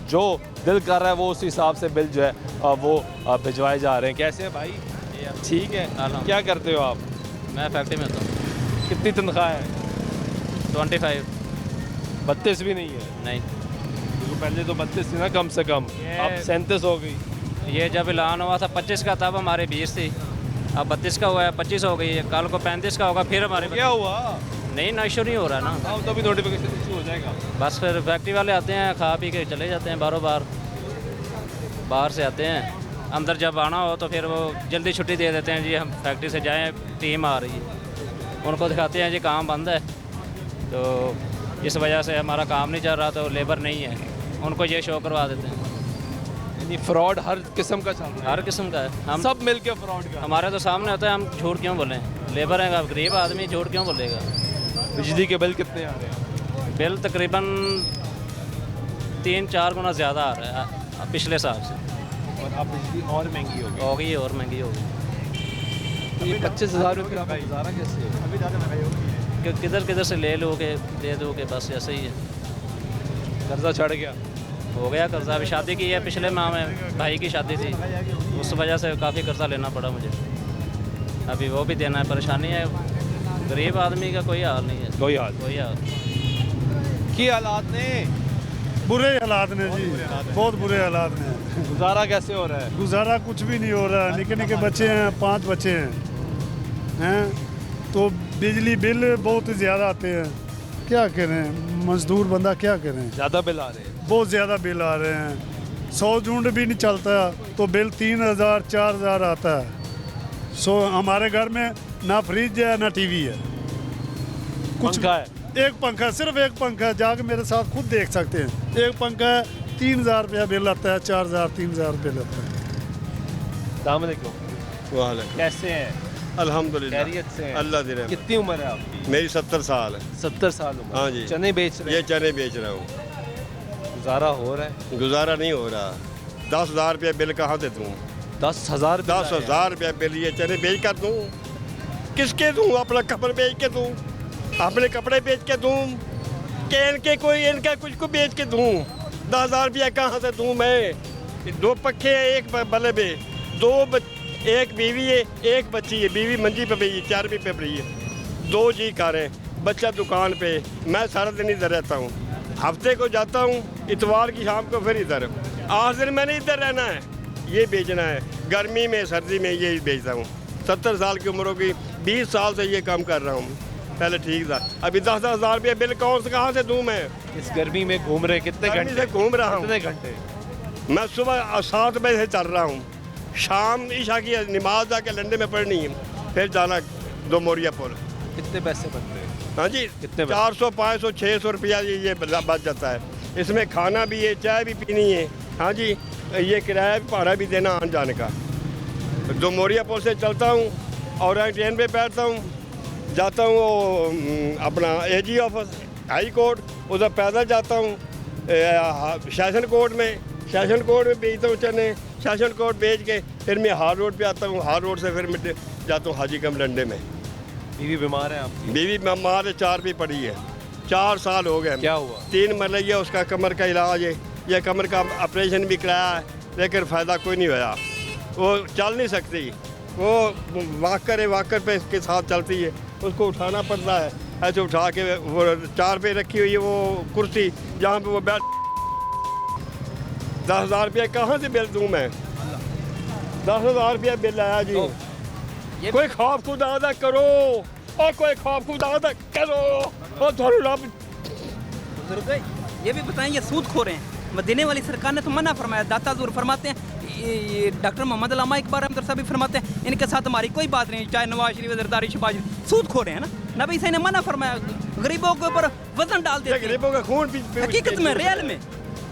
जो दिल कर रहा है वो उस हिसाब से बिल जो है वो भिजवाए जा रहे हैं। कैसे है भाई? ठीक है। क्या करते हो आप? मैं फैक्ट्री में होता हूँ। कितनी तनख्वाह है? 25। 32 भी नहीं है? नहीं, क्योंकि पहले तो 32 थी ना कम से कम, अब 37 हो गई। ये जब ऐलान हुआ था 25 का, तब हमारे 20 थी। अब 32 का हुआ है, 25 हो गई है, कल को 35 का होगा, फिर हमारे क्या हुआ? नहीं ना, इशू नहीं हो रहा ना। अब तो अभी नोटिफिकेशन इशू हो जाएगा। बस फिर फैक्ट्री वाले आते हैं, खा पी के चले जाते हैं बाहर से आते हैं। अंदर जब आना हो तो फिर वो जल्दी छुट्टी दे देते हैं जी, हम फैक्ट्री से जाएं, टीम आ रही है। उनको दिखाते हैं जी काम बंद है, तो इस वजह से हमारा काम नहीं चल रहा, तो लेबर नहीं है, उनको ये शो करवा देते हैं। यानी फ्रॉड हर किस्म का चल रहा है? हर किस्म का है। हम सब मिल के फ्रॉड का। हमारे तो सामने होता है, हम झूठ क्यों बोलें? लेबर है, गरीब आदमी झूठ क्यों बोलेगा? बिजली के बिल कितने आ रहे हैं? बिल तकरीबन 3-4 गुना ज़्यादा आ रहा है पिछले साल से। और अब बिजली और महंगी हो गई है, और महंगी हो गई। तो ये 25,000 रुपये का गुजारा कैसे? अभी ज़्यादा महंगाई होगी। कि किधर से ले लो के दे दो के, बस ऐसे ही है। कर्जा चढ़ गया? हो गया कर्जा। अभी शादी की है, पिछले माह में भाई की शादी थी, उस वजह से काफ़ी कर्जा लेना पड़ा मुझे। अभी वो भी देना है, परेशानी है। गरीब आदमी का कोई हाल नहीं है, कोई हाल। की हालात ने? बुरे हालात ने जी, बहुत बुरे हालात ने। गुजारा कैसे हो रहा है? गुजारा कुछ भी नहीं हो रहा है। निके निके बच्चे हैं, 5 बच्चे हैं, तो बिजली बिल बहुत ज़्यादा आते हैं। क्या करें, मजदूर बंदा क्या करें। ज़्यादा बिल आ रहे हैं? बहुत ज़्यादा बिल आ रहे हैं। 100 यूनिट भी नहीं चलता तो बिल 3,000-4,000 आता है। हमारे घर में ना फ्रिज है ना टीवी है, कुछ पंखा है? एक पंखा, सिर्फ एक पंखा, जाके मेरे साथ खुद देख सकते हैं। एक पंखा है, 3,000 रुपया बिल आता है, 4,000-3,000 बिल आता है। अस्सलाम वालेकुम। कैसे हैं? अल्हम्दुलिल्लाह खैरियत से हैं? अल्लाह दे रहे कितनी उम्र है आपकी? मेरी 70 साल है। 70 साल उम्र। हाँ जी। चने बेच रहे ये हैं? चने बेच रहा हूँ। गुजारा हो रहा है? गुजारा नहीं हो रहा। 10,000 रुपया बिल कहाँ से दूँ? 10,000? 10,000 रुपया बिल ये चने बेच कर दूँ? किसके दूँ? अपना कपड़े बेच के दूँ? अपने कपड़े बेच के दूँ कि इनका कुछ को बेच के दूँ? 10,000 रुपया कहाँ से दूँ मैं? 2 पक्खे हैं, 1 बल्ब है, एक बीवी है, 1 बच्ची है। बीवी मंजी पे गई है, 4वीं पे पड़ी है, 2 जी कारें, बच्चा दुकान पे। मैं सारा दिन इधर रहता हूँ। हफ्ते को जाता हूँ, इतवार की शाम को फिर इधर। 8 दिन मैंने इधर रहना है, ये बेचना है। गर्मी में सर्दी में ये बेचता हूँ। 70 साल की उम्र होगी, 20 साल से ये काम कर रहा हूँ। पहले ठीक था, अभी 10,000 रुपये बिल कहाँ से दूँ मैं? इस गर्मी में घूम रहे कितने गर्मी घंटे? से घूम रहा हूँ। कितने घंटे? मैं सुबह 7 बजे से चल रहा हूँ, शाम ईशा की नमाज जाके लंडे में पढ़नी है, फिर जाना 2 मोरिया पुल। कितने पैसे बनते हैं? हाँ जी, कितने 400, 500, 600 रुपया ये बच जाता है। इसमें खाना भी है, चाय भी पीनी है। हाँ जी, ये किराया भी भाड़ा भी देना आने जाने का। 2 मोरिया पुल से चलता हूँ और ट्रेन पे बैठता हूँ, जाता हूँ अपना AG ऑफिस, हाई कोर्ट, उधर पैदल जाता हूँ सेशन कोर्ट में बेचता हूँ चने। सेशन कोर्ट बेच के फिर मैं हार रोड पे आता हूँ, हार रोड से फिर मैं जाता हूँ हाजी कम लंडे में। बीवी बीमार है आपकी? बीवी बीमार है, 4 भी पड़ी है, 4 साल हो गए। क्या हुआ? 3 मरलिया उसका कमर का इलाज है, यह कमर का ऑपरेशन भी कराया है, लेकिन फ़ायदा कोई नहीं होया। वो चल नहीं सकती, वो वाकर पे के साथ चलती है, उसको उठाना पड़ता है। ऐसे उठा के वो 4 पे रखी हुई है वो कुर्सी, जहाँ पे वो बैठ। 10,000 रुपया कहाँ से बिल दूँ मैं? 10,000 रुपया बिल आया जी। कोई खौफ खुदा अदा करो, और कोई खौफ खुदा अदा करो। और ये भी बताएं, ये सूद खो रहे हैं। देने वाली सरकार ने तो मना फरमाया, दाता ज़रूर फरमाते हैं। ये डॉक्टर मोहम्मद अल्लामा इकबाल रहमत साहब भी फरमाते हैं, इनके साथ हमारी कोई बात नहीं, चाहे नवाज शरीफ, जरदारी, शहबाज शरीफ, सूद खो रहे हैं ना। नबी सही ने मना फरमाया, गरीबों के ऊपर वजन डाल देते हैं। गरीबों का खून हकीकत में रियल में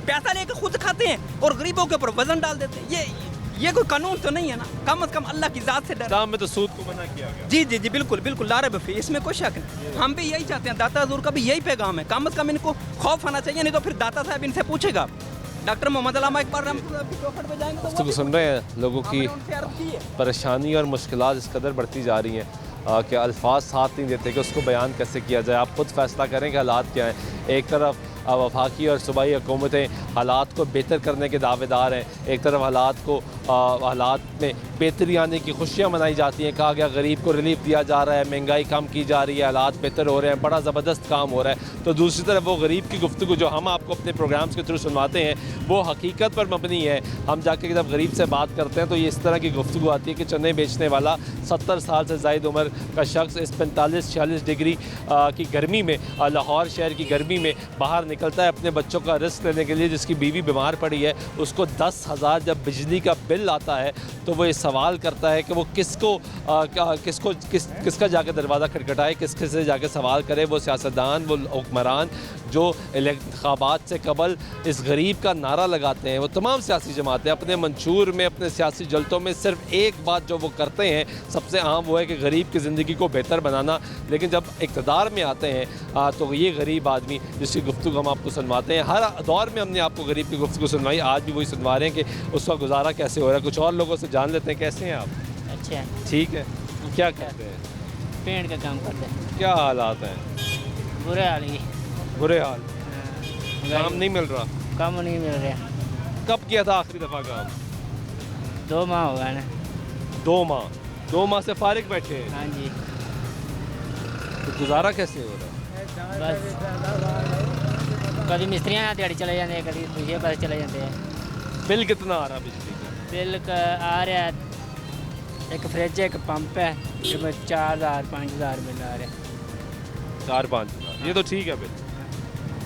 पैसा लेकर खुद खाते हैं और गरीबों के ऊपर वजन डाल देते हैं। ये कोई कानून तो नहीं है ना, कम से कम अल्लाह की ज़ात से डर। इस्लाम में तो सूद को मना किया गया। जी बिल्कुल ला रहे बफी, इसमें कोई शक नहीं। हम भी यही चाहते हैं, दाता हजूर का भी यही पैगाम है, कम से कम इनको खौफ आना चाहिए, नहीं तो फिर दाता साहब इनसे पूछेगा। डॉक्टर मोहम्मद अल्लामा इकबाल रहमत की चौखट पे जाएंगे तो सुन रहे हैं, लोगों की परेशानी और मुश्किलात इस कदर बढ़ती जा रही हैं कि अल्फाज साथ नहीं देते कि उसको बयान कैसे किया जाए। आप खुद फैसला करें कि हालात क्या हैं। एक तरफ वफाकी और सूबाई हुकूमतें हालात को बेहतर करने के दावेदार हैं, एक तरफ हालात में बेहतरी आने की खुशियाँ मनाई जाती हैं, कहा गया गरीब को रिलीफ दिया जा रहा है, महंगाई कम की जा रही है, हालात बेहतर हो रहे हैं, बड़ा ज़बरदस्त काम हो रहा है। तो दूसरी तरफ वो गरीब की गुफ्तगू जो हम आपको अपने प्रोग्राम्स के थ्रू सुनवाते हैं, वो हकीकत पर मबनी है। हम जाके जब गरीब से बात करते हैं तो ये इस तरह की गुफ्तगू आती है कि चने बेचने वाला 70 साल से ज़ायद उम्र का शख्स इस 45-46 डिग्री की गर्मी में, लाहौर शहर की गर्मी में बाहर निकलता है अपने बच्चों का रिस्क लेने के लिए। जिसकी बीवी बीमार पड़ी है, उसको 10,000 जब बिजली का बिल आता है तो वो ये सवाल करता है कि वो किसका जाके दरवाज़ा खटखटाए, किसके से जाके सवाल करे। वो सियासतदान, वो हुक्मरान जो इंतखाबात से कबल इस गरीब का नारा लगाते हैं, वो तमाम सियासी जमातें अपने मंशूर में, अपने सियासी जलतों में सिर्फ एक बात जो वो करते हैं सबसे अहम, वो है कि गरीब की ज़िंदगी को बेहतर बनाना। लेकिन जब इक़्तिदार में आते हैं तो ये गरीब आदमी जिसकी गुफ्तगू हम आपको सुनवाते हैं, हर दौर में हमने आपको गरीब की गुफ्तगू सुनवाई, आज भी वही सुनवा रहे हैं कि उसका गुजारा कैसे हो रहा है। कुछ और लोगों से जान लेते हैं। कैसे हैं आप? अच्छा, ठीक है। क्या करते हैं? पेंट का काम करते हैं। क्या हालात हैं? बुरे हाल ही। बुरे हाल। काम नहीं मिल रहा? काम नहीं मिल रहा। कब किया था आखिरी दफ़ा काम? 2 माह हो गए ना। 2 माह से फारिग बैठे हैं? हाँ जी। तो गुजारा कैसे हो रहा है? बस कभी मिस्त्रियाँ दिहाड़ी चले जाते हैं, कभी दूसरे पास चले जाते हैं। बिल कितना आ रहा बिजली का? बिल का आ रहा है, एक फ्रिज है, एक पंप है, इसमें 4,000-5,000 बिल आ रहे हैं। 4-5 हज़ार, ये तो ठीक है बिल,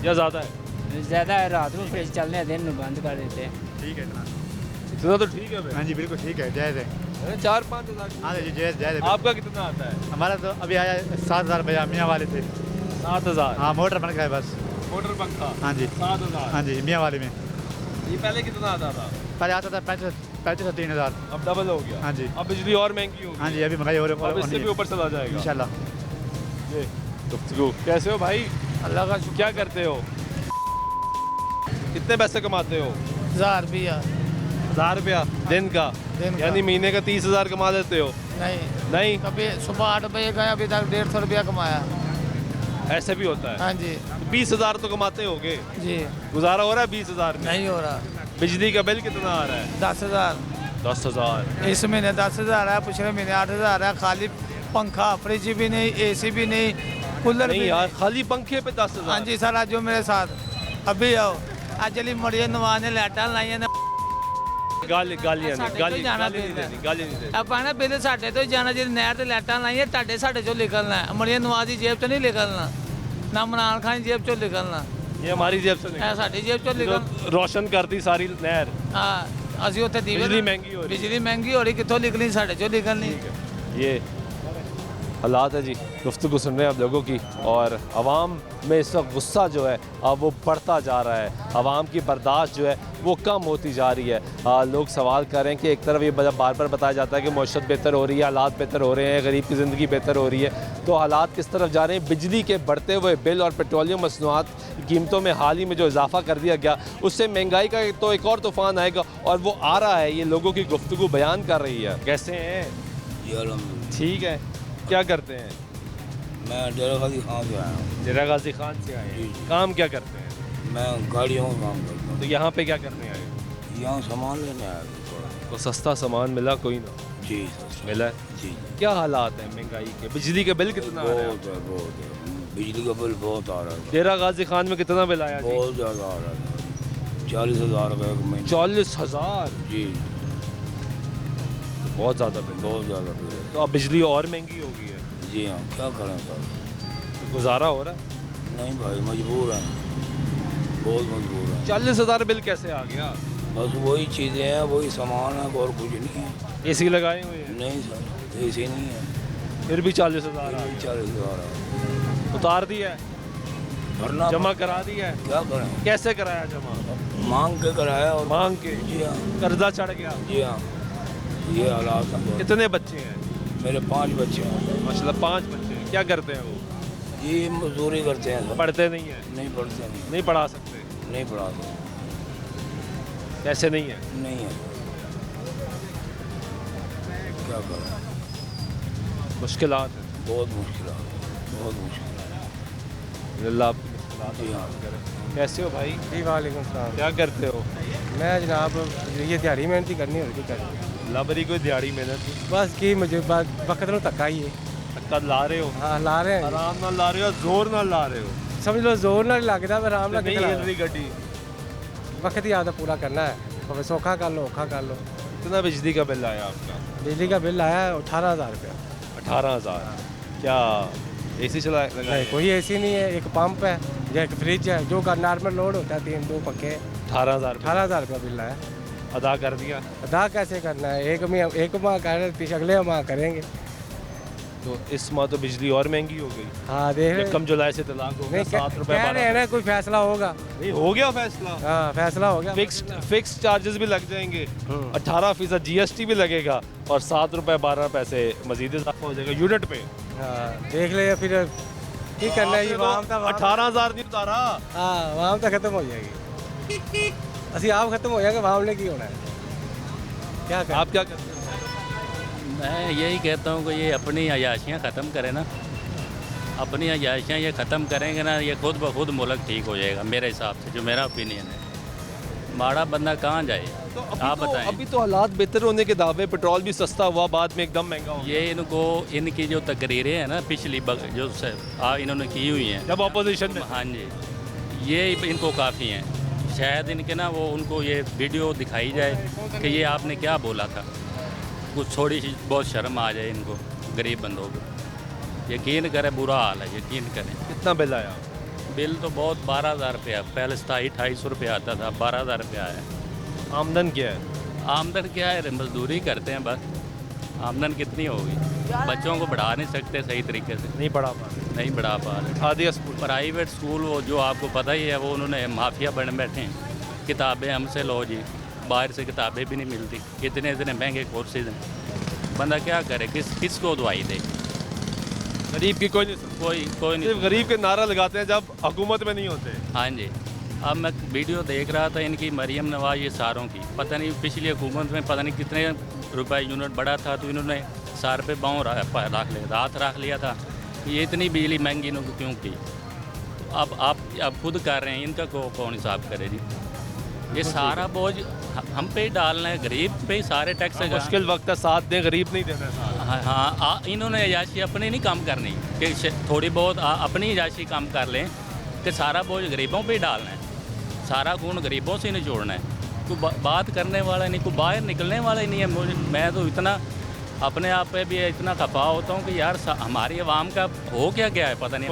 या ज़्यादा है? ज़्यादा है, रात में फ्रिज चलने हैं, दिन में बंद कर देते हैं। ठीक है ना, इतना तो ठीक है। हाँ जी बिल्कुल ठीक है, जायज़ है। 4-5 हज़ार? हाँ जी जायज़ है। आपका कितना आता है? हमारा तो अभी आया 7,000 रुपया, मियाँ वाले थे। 7,000? हाँ, मोटर बन गया बस। मोटर पंखा? हाँ जी 7,000? हाँ जी, मियाँ वाले में। ये पहले कितना आता था? पहले आता था पैंतीस से 3000। अब डबल हो गया। हाँ जी। अब बिजली और महंगी होगी। हाँ जी, अभी महंगाई और अब इससे भी ऊपर चला जाएगा इंशाल्लाह। ये गुफ्तगू। कैसे हो भाई? अल्लाह का क्या करते हो? कितने पैसे कमाते हो? 1000 रुपया 1000 रुपया दिन का? यानी महीने का 30,000 कमा लेते हो? नहीं, कभी सुबह 8 बजे गए, अभी तक 150 रुपया कमाया। ऐसे भी होता है? हाँ जी 20,000 तो कमाते होगे? जी। गुजारा हो रहा है 20,000 में? नहीं हो रहा। बिजली का बिल कितना आ रहा है? 10,000 10,000। इस महीने 10,000 है, पिछले महीने 8,000 है। खाली पंखा, फ्रिज भी नहीं, एसी भी नहीं, कूलर नहीं भी यार, नहीं। खाली पंखे पे 10,000? हाँ जी सर, आज जो मेरे साथ अभी आओ आज चली मड़िए नवाने लाइटा लाइया ने गालियां ਸਾਡੇ ਤੋਂ ਹੀ ਜਾਣਾ नहीं ਪੈਂਦਾ। देनी, गाली नहीं देनी। ਆਪਾਂ ਨਾ ਬਿੱਲ ਸਾਡੇ ਤੋਂ ਹੀ ਜਾਣਾ, ਜਿਹੜੀ ਨਹਿਰ ਤੇ ਲਾਈਟਾਂ ਲਾਈਆਂ ਸਾਡੇ ਚੋਂ ਨਿਕਲਣਾ, ਮੜੀਏ ਨਵਾਜ਼ ਦੀ ਜੇਬ ਚੋਂ ਨਹੀਂ ਨਿਕਲਣਾ, ਨਾ ਮਨਾਨ ਖਾਨ ਦੀ ਜੇਬ ਚੋਂ ਨਿਕਲਣਾ, ये हमारी जेब से ਇਹ नहीं, ਸਾਡੀ ਜੇਬ ਚੋਂ ਨਿਕਲ। रोशन करती सारी नहर। ਹਾਂ ਅਸੀਂ ਉੱਥੇ ਦੀਵੇ बिजली महंगी हो रही ਬਿਜਲੀ ਮਹਿੰਗੀ ਹੋ ਰਹੀ, ਕਿੱਥੋਂ ਨਿਕਲਣੀ, ਸਾਡੇ ਚੋਂ ਨਿਕਲਣੀ। ये हालात है जी। गुफ्तगू सुन रहे हैं आप लोगों की, और आवाम में इस वक्त गुस्सा जो है वो बढ़ता जा रहा है। आवाम की बर्दाश्त जो है वो कम होती जा रही है। लोग सवाल कर रहे हैं कि एक तरफ ये बार बार बताया जाता है कि मईशत बेहतर हो रही है, हालात बेहतर हो रहे हैं, गरीब की ज़िंदगी बेहतर हो रही है, तो हालात किस तरफ जा रहे हैं? बिजली के बढ़ते हुए बिल और पेट्रोलियम मसनूआत कीमतों में हाल ही में जो इजाफा कर दिया गया, उससे महंगाई का तो एक और तूफ़ान आएगा, और वो आ रहा है। ये लोगों की गुफ्तगू बयान कर रही है। कैसे हैं? ठीक है। क्या करते हैं? मैं डेरा गाजी खान से आया हूँ। डेरा गाजी खान से आए हैं। काम क्या करते हैं? मैं गाड़ियों का काम करता हूँ। तो यहाँ पे क्या करने आए? यहाँ सामान लेने आया हूँ थोड़ा। तो सस्ता सामान मिला कोई ना? जी मिला? जी। क्या हालात हैं महंगाई के? बिजली का बिल कितना आ रहा है? बहुत है। बिजली का बिल बहुत आ रहा है। डेरा गाजी खान में कितना बिल आया? बहुत ज़्यादा आ रहा है। 40,000 रुपये का महीना। 40,000? जी। बहुत ज़्यादा बिल। बहुत ज़्यादा बिल है। तो अब बिजली और महंगी हो गई है? जी हाँ, क्या करें सर? गुजारा हो रहा है? नहीं भाई, मजबूर हैं, बहुत मजबूर हैं। 40,000 बिल कैसे आ गया? बस वही चीज़ें हैं, वही सामान है, और कुछ नहीं है। एसी लगाए हुए हैं? नहीं सर, ऐसे नहीं है। फिर भी 40,000 आ गया? 40,000 उतार दिया है? भरना जमा करा दिया है? क्या करें? कैसे कराया जमा? मांग के कराया। और मांग के? जी हाँ। कर्जा चढ़ गया? जी हाँ, ये हालात हैं। कितने बच्चे हैं? मेरे 5 बच्चे हैं। माशाल्लाह 5 बच्चे हैं। क्या करते हैं वो? ये मजदूरी करते हैं सर। पढ़ते नहीं है? नहीं पढ़ते, नहीं पढ़ा सकते? नहीं पढ़ाते। कैसे नहीं है? नहीं है, क्या करें? मुश्किलात है। बहुत मुश्किल है, बहुत मुश्किल है। अल्लाह आपकी मुश्किलात जी हाँ। दूर करे। कैसे हो भाई? जी वालेकुम सलाम। क्या करते हो? मैं जनाब ये दिहाड़ी मेहनत ही करनी होगी करनी लाबरी कोई दिहाड़ी मेहनत? बस की मुझे वक्त में धक्का ही है। धक्का ला रहे हो? हाँ ला रहे हैं। आराम ना ला रहे हो, जोर ना ला रहे हो? समझ लो जोर ना लगता, आराम ना नहीं हिल रही गड्डी। वक्त ही आधा पूरा करना है, भाਵੇਂ सौखा कर लो औखा कर लो। कितना बिजली का बिल आया आपका? बिजली का बिल आया है 18,000 रुपया। 18,000? क्या एसी चला लगा? नहीं कोई एसी नहीं है, एक पंप है या एक फ्रिज है, जो का नॉर्मल लोड होता है 2 पंखे। 18,000 रुपया बिल आया। अदा कर दिया? अदा कैसे करना है? एक माह कर रहे, फिर अगले माह करेंगे। तो इस माह तो बिजली और महंगी हो गई। हाँ देख रहे। कम जुलाई से तलाक हो गया, 7 रुपए कह रहे हैं ना कोई फैसला होगा। नहीं हो गया फैसला? हाँ फैसला हो गया। फिक्स चार्जेस भी लग जाएंगे, 18% GST भी लगेगा, और 7 रुपए 12 पैसे मजीद इजाफा हो जाएगा यूनिट पे। हाँ देख ले फिर की करना है। 18,000 नहीं उतारा। हाँ वाम तो खत्म हो जाएगी, असि आप खत्म हो जाएंगे, वाम ने की होना है। क्या कर? आप क्या करते हैं? मैं यही कहता हूँ कि ये अपनी अयाशियाँ ख़त्म करें ना, अपनी अयाशियाँ ये ख़त्म करेंगे ना, ये खुद ब खुद मुल्क ठीक हो जाएगा मेरे हिसाब से, जो मेरा ओपिनियन है। माड़ा बंदा कहाँ जाए? तो आप बताएं। अभी तो हालात बेहतर होने के दावे, पेट्रोल भी सस्ता हुआ, बाद में एकदम महंगा हो। ये इनको इनकी जो तकरीरें हैं ना पिछली जो इन्होंने की हुई हैं जब अपोजिशन में, हाँ जी, ये इनको काफ़ी हैं। शायद इनके ना वो उनको ये वीडियो दिखाई जाए कि ये आपने क्या बोला था, कुछ थोड़ी सी बहुत शर्म आ जाए इनको, गरीब बंदों को। यकीन करें बुरा हाल है, यकीन करें। कितना बिल आया? बिल तो बहुत 12,000 रुपया, पहले 2,500 रुपया आता था, 12,000 रुपया है। आमदन क्या है? आमदन क्या है? मजदूरी करते हैं बस। आमदन कितनी होगी? बच्चों को बढ़ा नहीं सकते सही तरीके से, नहीं पढ़ा पा रहे। नहीं बढ़ा पा रहे। उठा दिया स्कूल। प्राइवेट स्कूल वो जो आपको पता ही है, वो उन्होंने माफिया बन बैठे हैं, किताबें हमसे लो जी, बाहर से किताबें भी नहीं मिलती, इतने इतने महंगे कोर्सेज हैं, बंदा क्या करे, किसको दवाई दे? गरीब की कोई नहीं सुनता। कोई नहीं। सिर्फ गरीब के नारा लगाते हैं जब हुकूमत में नहीं होते। हाँ जी। अब मैं वीडियो देख रहा था इनकी, मरीम नवाज ये सारों की, पता नहीं पिछली हुकूमत में पता नहीं कितने रुपए यूनिट बढ़ा था, तो इन्होंने सार पे बाँव रख लिया, रात रख लिया था। ये इतनी बिजली महंगी इन्होंने क्यों की? अब आप खुद कर रहे हैं, इनका कौन हिसाब करे जी? ये सारा बोझ हम पे ही डालना है, गरीब पे ही सारे टैक्स। मुश्किल वक्त है, साथ दें, गरीब नहीं देना। हाँ, इन्होंने अयाशी अपने नहीं काम करनी कि थोड़ी बहुत अपनी अयाशी काम कर लें, कि सारा बोझ गरीबों पे ही डालना है, सारा गुण गरीबों से नहीं जोड़ना है। कोई बात करने वाला नहीं, कोई बाहर निकलने वाला ही नहीं है। मैं तो इतना अपने आप पे भी इतना खफा होता हूँ कि यार हमारी आवाम का हो क्या गया है, पता नहीं।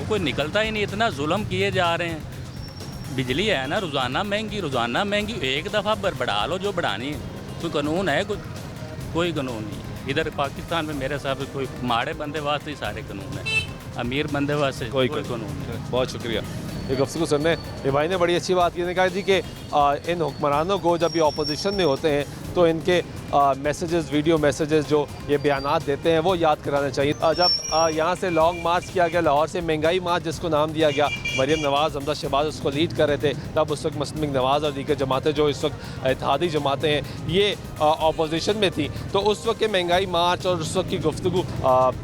कोई निकलता ही नहीं, इतना जुल्म किए जा रहे हैं। बिजली है ना रोज़ाना महंगी, एक दफ़ा बढ़ा लो जो बढ़ानी है। कोई कानून है? कोई कानून नहीं। इधर पाकिस्तान में मेरे हिसाब से कोई माड़े बंदे वास्ते ही सारे कानून हैं, अमीर बंदे वास्ते कोई कानून नहीं। बहुत शुक्रिया ये गुफ्तगू सुनने। ये भाई ने बड़ी अच्छी बात की, ने कहा जी कि इन हुक्मरानों को जब ये अपोजिशन में होते हैं तो इनके मैसेजेस, वीडियो मैसेजेस जो ये बयानात देते हैं वो याद कराना चाहिए। जब यहाँ से लॉन्ग मार्च किया गया लाहौर से, महंगाई मार्च जिसको नाम दिया गया, मरीम नवाज़, हमजा शहबाज उसको लीड कर रहे थे, तब उस वक्त मसलम लीग नवाज़ और दीगर जमातें जो इस वक्त इत्तेहादी जमातें हैं ये अपोजिशन में थी। तो उस वक्त के महंगाई मार्च और उस वक्त की गुफ्तगू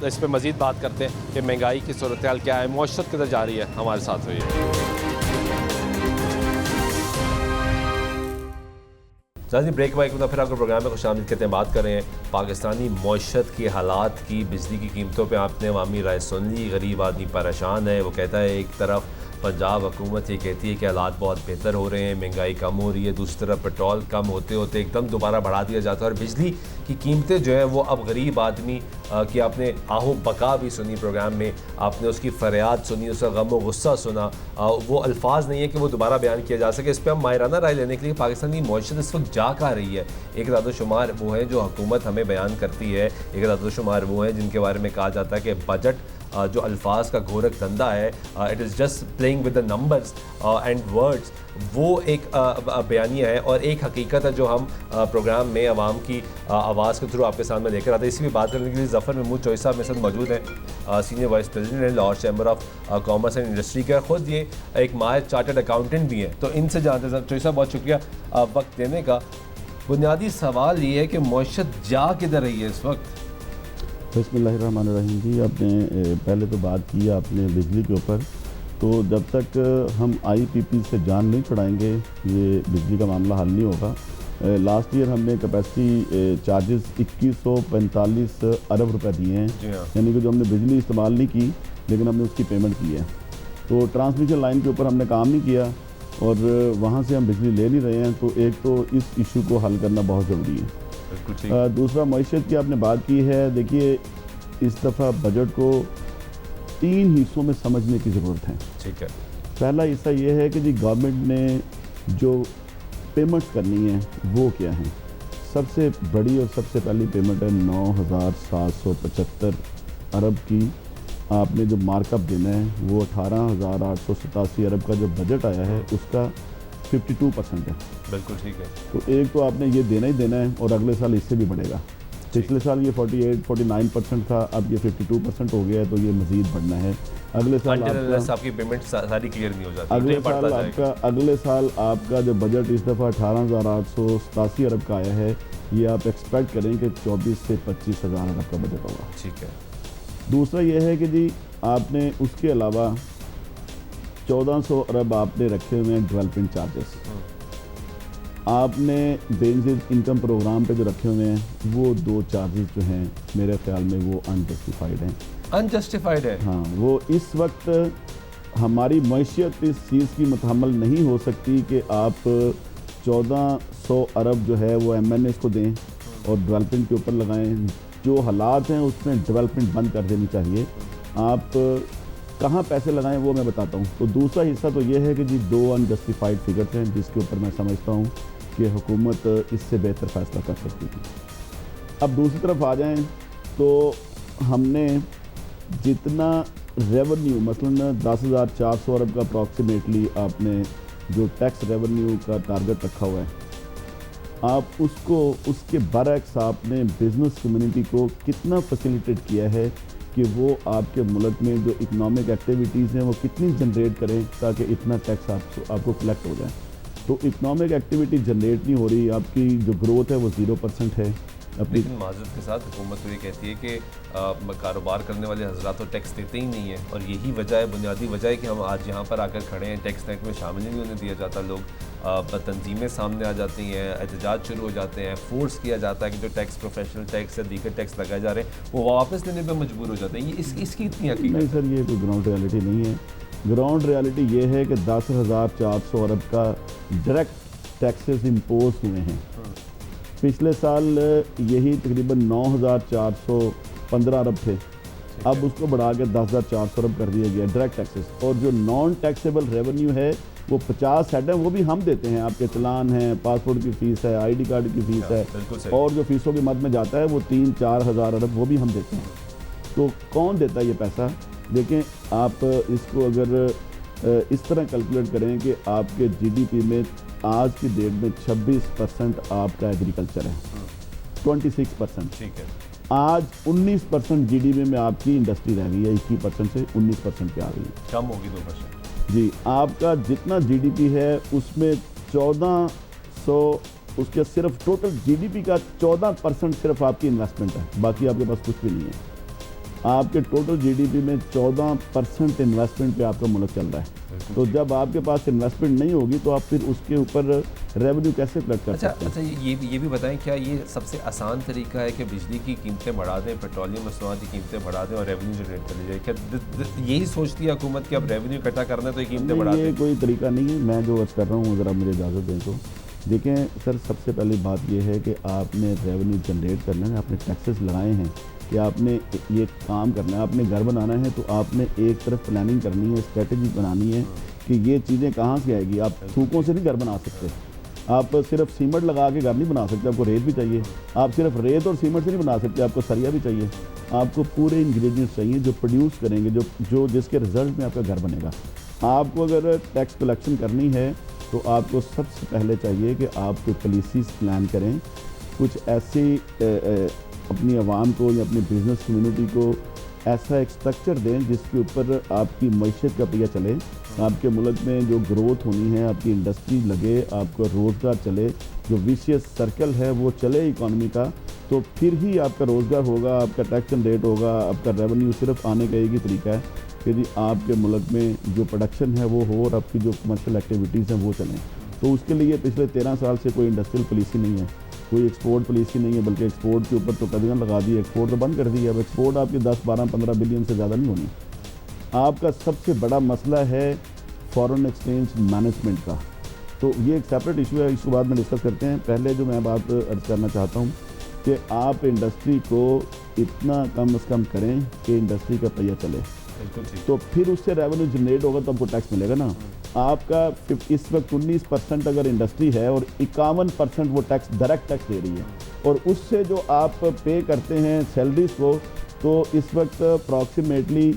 इस पर मज़ीद बात करते हैं कि महंगाई की सूरत हाल क्या है, मुआशरत किधर जा रही है। हमारे साथ हुई जी ब्रेक बाइक में, फिर आपको प्रोग्राम में खुशामदीद कहते हैं। बात कर रहे हैं पाकिस्तानी मौशत के हालात की, बिजली की कीमतों पे आपने अवामी राय सुन ली। गरीब आदमी परेशान है। वो कहता है एक तरफ पंजाब हुकूमत ये कहती है कि हालात बहुत बेहतर हो रहे हैं, महंगाई कम हो रही है, दूसरी तरफ पेट्रोल कम होते होते एकदम दोबारा बढ़ा दिया जाता है, और बिजली की कीमतें जो हैं वो अब गरीब आदमी की आपने आहो बका भी सुनी प्रोग्राम में, आपने उसकी फरियाद सुनी, उसका गम व गुस्सा सुना। वो अल्फाज नहीं है कि वो दोबारा बयान किया जा सके। इस पर हम माहिराना राय लेने के लिए पाकिस्तानी मौशत इस वक्त जा कहाँ रही है, एक दादोशुमार वो है जो हुकूमत हमें बयान करती है, एक दादोशुमार वो है जिनके बारे में कहा जाता है कि बजट जो अल्फाज का गोरख धंधा है, it is just playing with the numbers and words, वो एक बयानिया है और एक हकीकत है जो हम प्रोग्राम में आवाम की आवाज़ के थ्रू आपके सामने लेकर आते हैं। इसी भी बात करने के लिए ज़फ़र महमूद चौधरी साहब मेरे साथ मौजूद हैं, सीनियर वाइस प्रेसिडेंट हैं Lahore chamber of commerce and industry के, ख़ुद ये एक माहिर चार्टर्ड अकाउंटेंट भी हैं। तो इनसे जानते हैं। चौधरी साहब बहुत शुक्रिया वक्त देने का। बुनियादी सवाल ये है कि मौशत जा किधर रही है इस वक्त? बिस्मिल्लाहिर्रहमानिर्रहीम जी, आपने पहले तो बात की आपने बिजली के ऊपर, तो जब तक हम IPP से जान नहीं छुड़ाएंगे ये बिजली का मामला हल नहीं होगा। लास्ट ईयर हमने कैपेसिटी चार्जेस 2145 अरब रुपए दिए हैं, यानी कि जो हमने बिजली इस्तेमाल नहीं की लेकिन हमने उसकी पेमेंट की है। तो ट्रांसमिशन लाइन के ऊपर हमने काम नहीं किया और वहाँ से हम बिजली ले नहीं रहे हैं। तो एक तो इस इशू को हल करना बहुत ज़रूरी है। दूसरा मईशत की आपने बात की है, देखिए इस दफ़ा बजट को 3 हिस्सों में समझने की ज़रूरत है। ठीक है। पहला हिस्सा ये है कि जी गवर्नमेंट ने जो पेमेंट्स करनी है वो क्या है। सबसे बड़ी और सबसे पहली पेमेंट है 9,775 अरब की। आपने जो मार्कअप देना है वो 18,887 अरब का जो बजट आया है उसका 52% है। बिल्कुल ठीक है। तो एक तो आपने ये देना ही देना है और अगले साल इससे भी बढ़ेगा। पिछले साल ये 48-49% था, अब ये 52% हो गया है, तो ये मज़ीद बढ़ना है। अगले साल आपकी पेमेंट सारी क्लियर नहीं हो जाती। अगले साल आपका जो बजट इस दफ़ा 18,887 अरब का आया है, ये आप एक्सपेक्ट करें कि 24 से 25 हज़ार अरब का बजट होगा। ठीक है। दूसरा ये है कि जी आपने उसके अलावा 1400 अरब आपने रखे हुए हैं डेवलपमेंट चार्जेस। आपने बेसिक इनकम प्रोग्राम पे जो रखे हुए हैं वो 2 चार्जेस जो हैं मेरे ख्याल में वो अनजस्टिफाइड हैं। अनजस्टिफाइड है? हाँ, वो इस वक्त हमारी मैशियत इस चीज़ की मुतहम्मल नहीं हो सकती कि आप 1400 अरब जो है वो MNAs को दें और डेवलपमेंट के ऊपर लगाएं। जो हालात हैं उसमें डेवलपमेंट बंद कर देनी चाहिए। आप कहाँ पैसे लगाएं वो मैं बताता हूँ। तो दूसरा हिस्सा तो ये है कि जी 2 अनजस्टिफाइड फिगर्स हैं जिसके ऊपर मैं समझता हूँ कि हुकूमत इससे बेहतर फैसला कर सकती थी। अब दूसरी तरफ आ जाएं तो हमने जितना रेवेन्यू मसलन 10,400 अरब का अप्रॉक्सीमेटली आपने जो टैक्स रेवेन्यू का टारगेट रखा हुआ है, आप उसको उसके बरक्स आपने बिज़नेस कम्युनिटी को कितना फैसिलिटेट किया है कि वो आपके मुल्क में जो इकनॉमिक एक्टिविटीज़ हैं वो कितनी जनरेट करें ताकि इतना टैक्स आपको कलेक्ट हो जाए। तो इकनॉमिक एक्टिविटी जनरेट नहीं हो रही, आपकी जो ग्रोथ है वो 0% है। लेकिन माजरत के साथ हुकूमत तो ये कहती है कि कारोबार करने वाले हजरात तो टैक्स देते ही नहीं है, और यही वजह है, बुनियादी वजह है कि हम आज यहाँ पर आकर खड़े हैं। टैक्स में शामिल ही नहीं होने दिया जाता, लोग तंजीमें सामने आ जाती हैं, एहतजाज शुरू हो जाते हैं, फोर्स किया जाता है कि जो टैक्स प्रोफेशनल टैक्स या दीगर टैक्स लगाए जा रहे हैं वो वापस देने पर मजबूर हो जाते हैं। ये इसकी इतनी हकीकत नहीं सर, ये कोई ग्राउंड रियलिटी नहीं है। ग्राउंड रियलिटी ये है कि 10,400 अरब का डायरेक्ट टैक्सेस इम्पोज हुए हैं। पिछले साल यही तकरीबन 9,415 अरब थे, अब उसको बढ़ा के 10,400 अरब कर दिया गया डायरेक्ट टैक्सेस। और जो नॉन टैक्सेबल रेवेन्यू है वो 50 हेड है, वो भी हम देते हैं। आपके चलान हैं, पासपोर्ट की फ़ीस है, ID कार्ड की फ़ीस है, और जो फ़ीसों की मद में जाता है वो 3-4 हज़ार अरब वो भी हम देते हैं। तो कौन देता है ये पैसा? देखें, आप इसको अगर इस तरह कैलकुलेट करें कि आपके GDP में आज की डेट में 26% आपका एग्रीकल्चर है, 26%। ठीक है। आज 19% GDP में आपकी इंडस्ट्री रह गई है, 21% से 19% पे आ गई है, कम होगी 2%। जी, आपका जितना GDP है उसमें 1400, उसके सिर्फ टोटल GDP का 14% सिर्फ आपकी इन्वेस्टमेंट है, बाकी आपके पास कुछ भी नहीं है। आपके टोटल GDP में 14% इन्वेस्टमेंट पे आपका मुल्क चल रहा है। तो जब आपके पास इन्वेस्टमेंट नहीं होगी तो आप फिर उसके ऊपर रेवेन्यू कैसे कलेक्ट कर सकते हैं? अच्छा, ये भी बताएं, क्या ये सबसे आसान तरीका है कि बिजली की कीमतें बढ़ा दें, पेट्रोलियम मसनूआत की कीमतें बढ़ा दें और रेवेन्यू जनरेट कर लीजिए? क्या यही सोचती है हुकूमत कि अब रेवेन्यू इकट्ठा करना है तो ये कीमतें बढ़ा दें? ये कोई तरीका नहीं है। मैं जो अर्ज़ कर रहा हूँ, अगर आप मुझे इजाज़त दें तो देखें सर, सबसे पहली बात यह है कि आपने रेवेन्यू जनरेट करना है, आपने टैक्सेस लगाए हैं कि आपने ये काम करना है, आपने घर बनाना है, तो आपने एक तरफ प्लानिंग करनी है, स्ट्रेटजी बनानी है कि ये चीज़ें कहाँ से आएगी। आप थूकों से नहीं घर बना सकते, आप सिर्फ सीमेंट लगा के घर नहीं बना सकते, आपको रेत भी चाहिए। आप सिर्फ रेत और सीमेंट से नहीं बना सकते, आपको सरिया भी चाहिए। आपको पूरे इंग्रेडिएंट्स चाहिए जो प्रोड्यूस करेंगे, जो जिसके रिजल्ट में आपका घर बनेगा। आपको अगर टैक्स कलेक्शन करनी है तो आपको सबसे पहले चाहिए कि आप कोई पॉलिसीज़ प्लान करें, कुछ ऐसी अपनी आवाम को या अपनी बिजनेस कम्युनिटी को ऐसा एक स्ट्रक्चर दें जिसके ऊपर आपकी मईशत का पहिया चले, आपके मुल्क में जो ग्रोथ होनी है, आपकी इंडस्ट्री लगे, आपका रोज़गार चले, जो विशियस सर्कल है वो चले इकॉनमी का, तो फिर ही आपका रोज़गार होगा, आपका टैक्स जनरेट होगा, आपका रेवेन्यू। सिर्फ आने का एक ही तरीका है कि जी आपके मुल्क में जो प्रोडक्शन है वो हो और आपकी जो कमर्शियल एक्टिविटीज़ हैं वो चलें। तो उसके लिए पिछले 13 साल से कोई इंडस्ट्रियल पॉलिसी नहीं है, कोई एक्सपोर्ट पॉलिसी नहीं है, बल्कि एक्सपोर्ट के ऊपर तो कदम लगा दी, एक्सपोर्ट तो बंद कर दी है। अब एक्सपोर्ट आपकी 10, 12, 15 बिलियन से ज़्यादा नहीं होनी। आपका सबसे बड़ा मसला है फॉरेन एक्सचेंज मैनेजमेंट का, तो ये एक सेपरेट इशू है, इसके बाद में डिस्कस करते हैं। पहले जो मैं बात अर्ज करना चाहता हूँ कि आप इंडस्ट्री को इतना कम से कम करें कि इंडस्ट्री का पहिया चले, तो फिर उससे रेवेन्यू जनरेट होगा तो आपको टैक्स मिलेगा ना। आपका इस वक्त 19% अगर इंडस्ट्री है और 51% वो टैक्स डायरेक्ट टैक्स दे रही है, और उससे जो आप पे करते हैं सैलरीज को, तो इस वक्त अप्रॉक्सीमेटली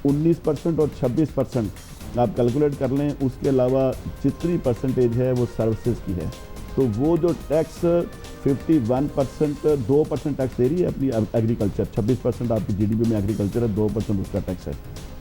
19% और 26% आप कैलकुलेट कर लें। उसके अलावा जितनी परसेंटेज है वो सर्विसेज की है, तो वो जो टैक्स 51%, 2% टैक्स दे रही है अपनी एग्रीकल्चर, 26% आपकी GDP में एग्रीकल्चर है, 2% उसका टैक्स है।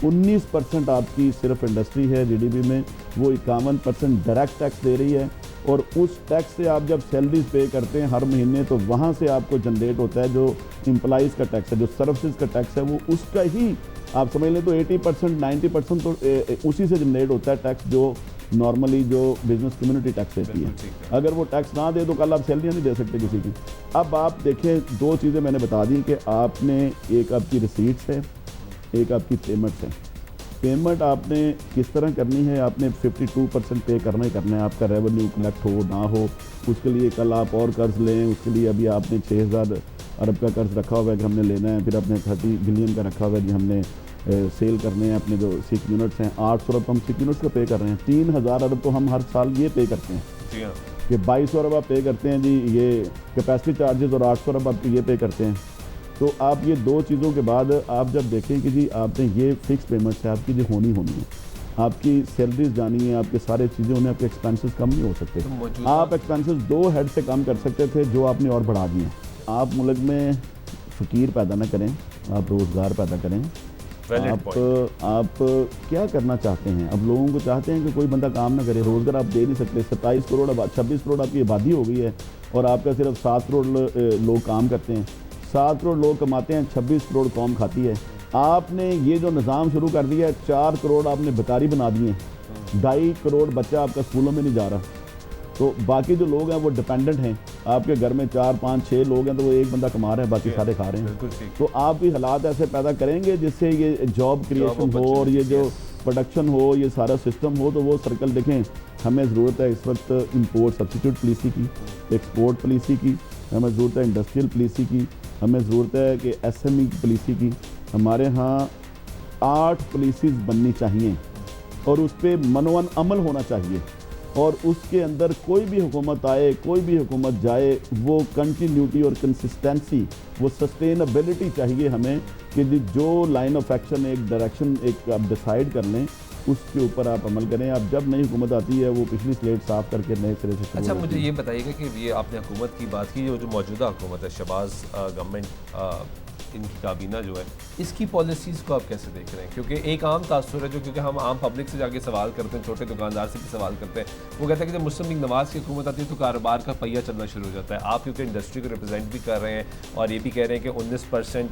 19% आपकी सिर्फ इंडस्ट्री है GDP में, वो 51% डायरेक्ट टैक्स दे रही है। और उस टैक्स से आप जब सैलरीज पे करते हैं हर महीने, तो वहाँ से आपको जनरेट होता है जो एम्प्लॉइज़ का टैक्स है, जो सर्विसेज का टैक्स है, वो उसका ही आप समझ लें तो 80%, 90% तो उसी से जनरेट होता है टैक्स, जो नॉर्मली जो बिजनेस कम्युनिटी टैक्स देती है। अगर वो टैक्स ना दे तो कल आप सैलरियाँ नहीं दे सकते किसी की। अब आप देखें, दो चीज़ें मैंने बता दी कि आपने, एक आपकी रिसीट्स है, एक आपकी पेमेंट्स है। पेमेंट आपने किस तरह करनी है, आपने 52% पे करना ही करना है, आपका रेवेन्यू कलेक्ट हो ना हो। उसके लिए कल आप और कर्ज लें, उसके लिए अभी आपने 6,000 अरब का कर्ज रखा हुआ है कि हमने लेना है, फिर आपने 30 बिलियन का रखा हुआ है कि हमने सेल करने हैं अपने जो सिक यूनिट्स हैं। 800 अरब हम सिक यूनिट्स का पे कर रहे हैं, 3,000 अरब तो हम हर साल ये पे करते हैं कि 2200 अरब आप पे करते हैं जी ये कैपेसिटी चार्जेस, और 800 अरब आप ये पे करते हैं। तो आप ये दो चीज़ों के बाद आप जब देखें कि जी आपने ये फ़िक्स पेमेंट्स है आपकी जो होनी है, आपकी सैलरीज जानी है, आपके सारे चीज़ें, उन्हें आपके एक्सपेंसेस कम नहीं हो सकते। आप एक्सपेंसेस 2 हेड से कम कर सकते थे, जो आपने और बढ़ा दिए। आप मुल्क में फ़कीर पैदा ना करें, आप रोज़गार पैदा करें। आप क्या करना चाहते हैं? अब लोगों को चाहते हैं कि कोई बंदा काम ना करे, रोज़गार आप दे नहीं सकते। 27 करोड़ 26 करोड़ आपकी आबादी हो गई है और आपका सिर्फ 7 करोड़ लोग काम करते हैं। 7 करोड़ लोग कमाते हैं, 26 करोड़ कौम खाती है। आपने ये जो निज़ाम शुरू कर दिया है, 4 करोड़ आपने बेकारी बना दिए, 2.5 करोड़ बच्चा आपका स्कूलों में नहीं जा रहा। तो बाकी जो लोग हैं वो डिपेंडेंट हैं। आपके घर में 4 5 6 लोग हैं तो वो एक बंदा कमा रहा है, बाकी सारे खा रहे हैं। तो आप भी हालात ऐसे पैदा करेंगे जिससे ये जॉब क्रिएशन हो और ये जो प्रोडक्शन हो, ये सारा सिस्टम हो, तो वो सर्कल देखें। हमें ज़रूरत है इस वक्त इंपोर्ट सब्सिट्यूट पॉलिसी की, एक्सपोर्ट पॉलिसी की, हमें ज़रूरत है इंडस्ट्रियल पॉलिसी की, हमें ज़रूरत है कि SME पॉलिसी की। हमारे यहाँ 8 पॉलिसीज़ बननी चाहिए और उस पर मनोवन अमल होना चाहिए और उसके अंदर कोई भी हुकूमत आए, कोई भी हुकूमत जाए, वो कंटिन्यूटी और कंसिस्टेंसी, वो सस्टेनेबिलिटी चाहिए हमें कि जो लाइन ऑफ एक्शन, एक डायरेक्शन एक आप डिसाइड कर लें, उसके ऊपर आप अमल करें। अब जब नई हुकूमत आती है वो पिछली स्लेट साफ करके नए सिरे से। अच्छा, मुझे ये बताइएगा कि ये आपने हुकूमत की बात की, जो मौजूदा हुकूमत है, शहबाज गवर्नमेंट, इनकी काबीना जो है, इसकी पॉलिसीज़ को आप कैसे देख रहे हैं? क्योंकि एक आम तासुर है, जो क्योंकि हम आम पब्लिक से जाके सवाल करते हैं, छोटे दुकानदार से भी सवाल करते हैं, वो कहते हैं कि जब मुस्लिम लीग नवाज़ की हुकूमत आती है तो कारोबार का पहिया चलना शुरू हो जाता है। आप क्योंकि इंडस्ट्री को रिप्रेजेंट भी कर रहे हैं और ये भी कह रहे हैं कि 19%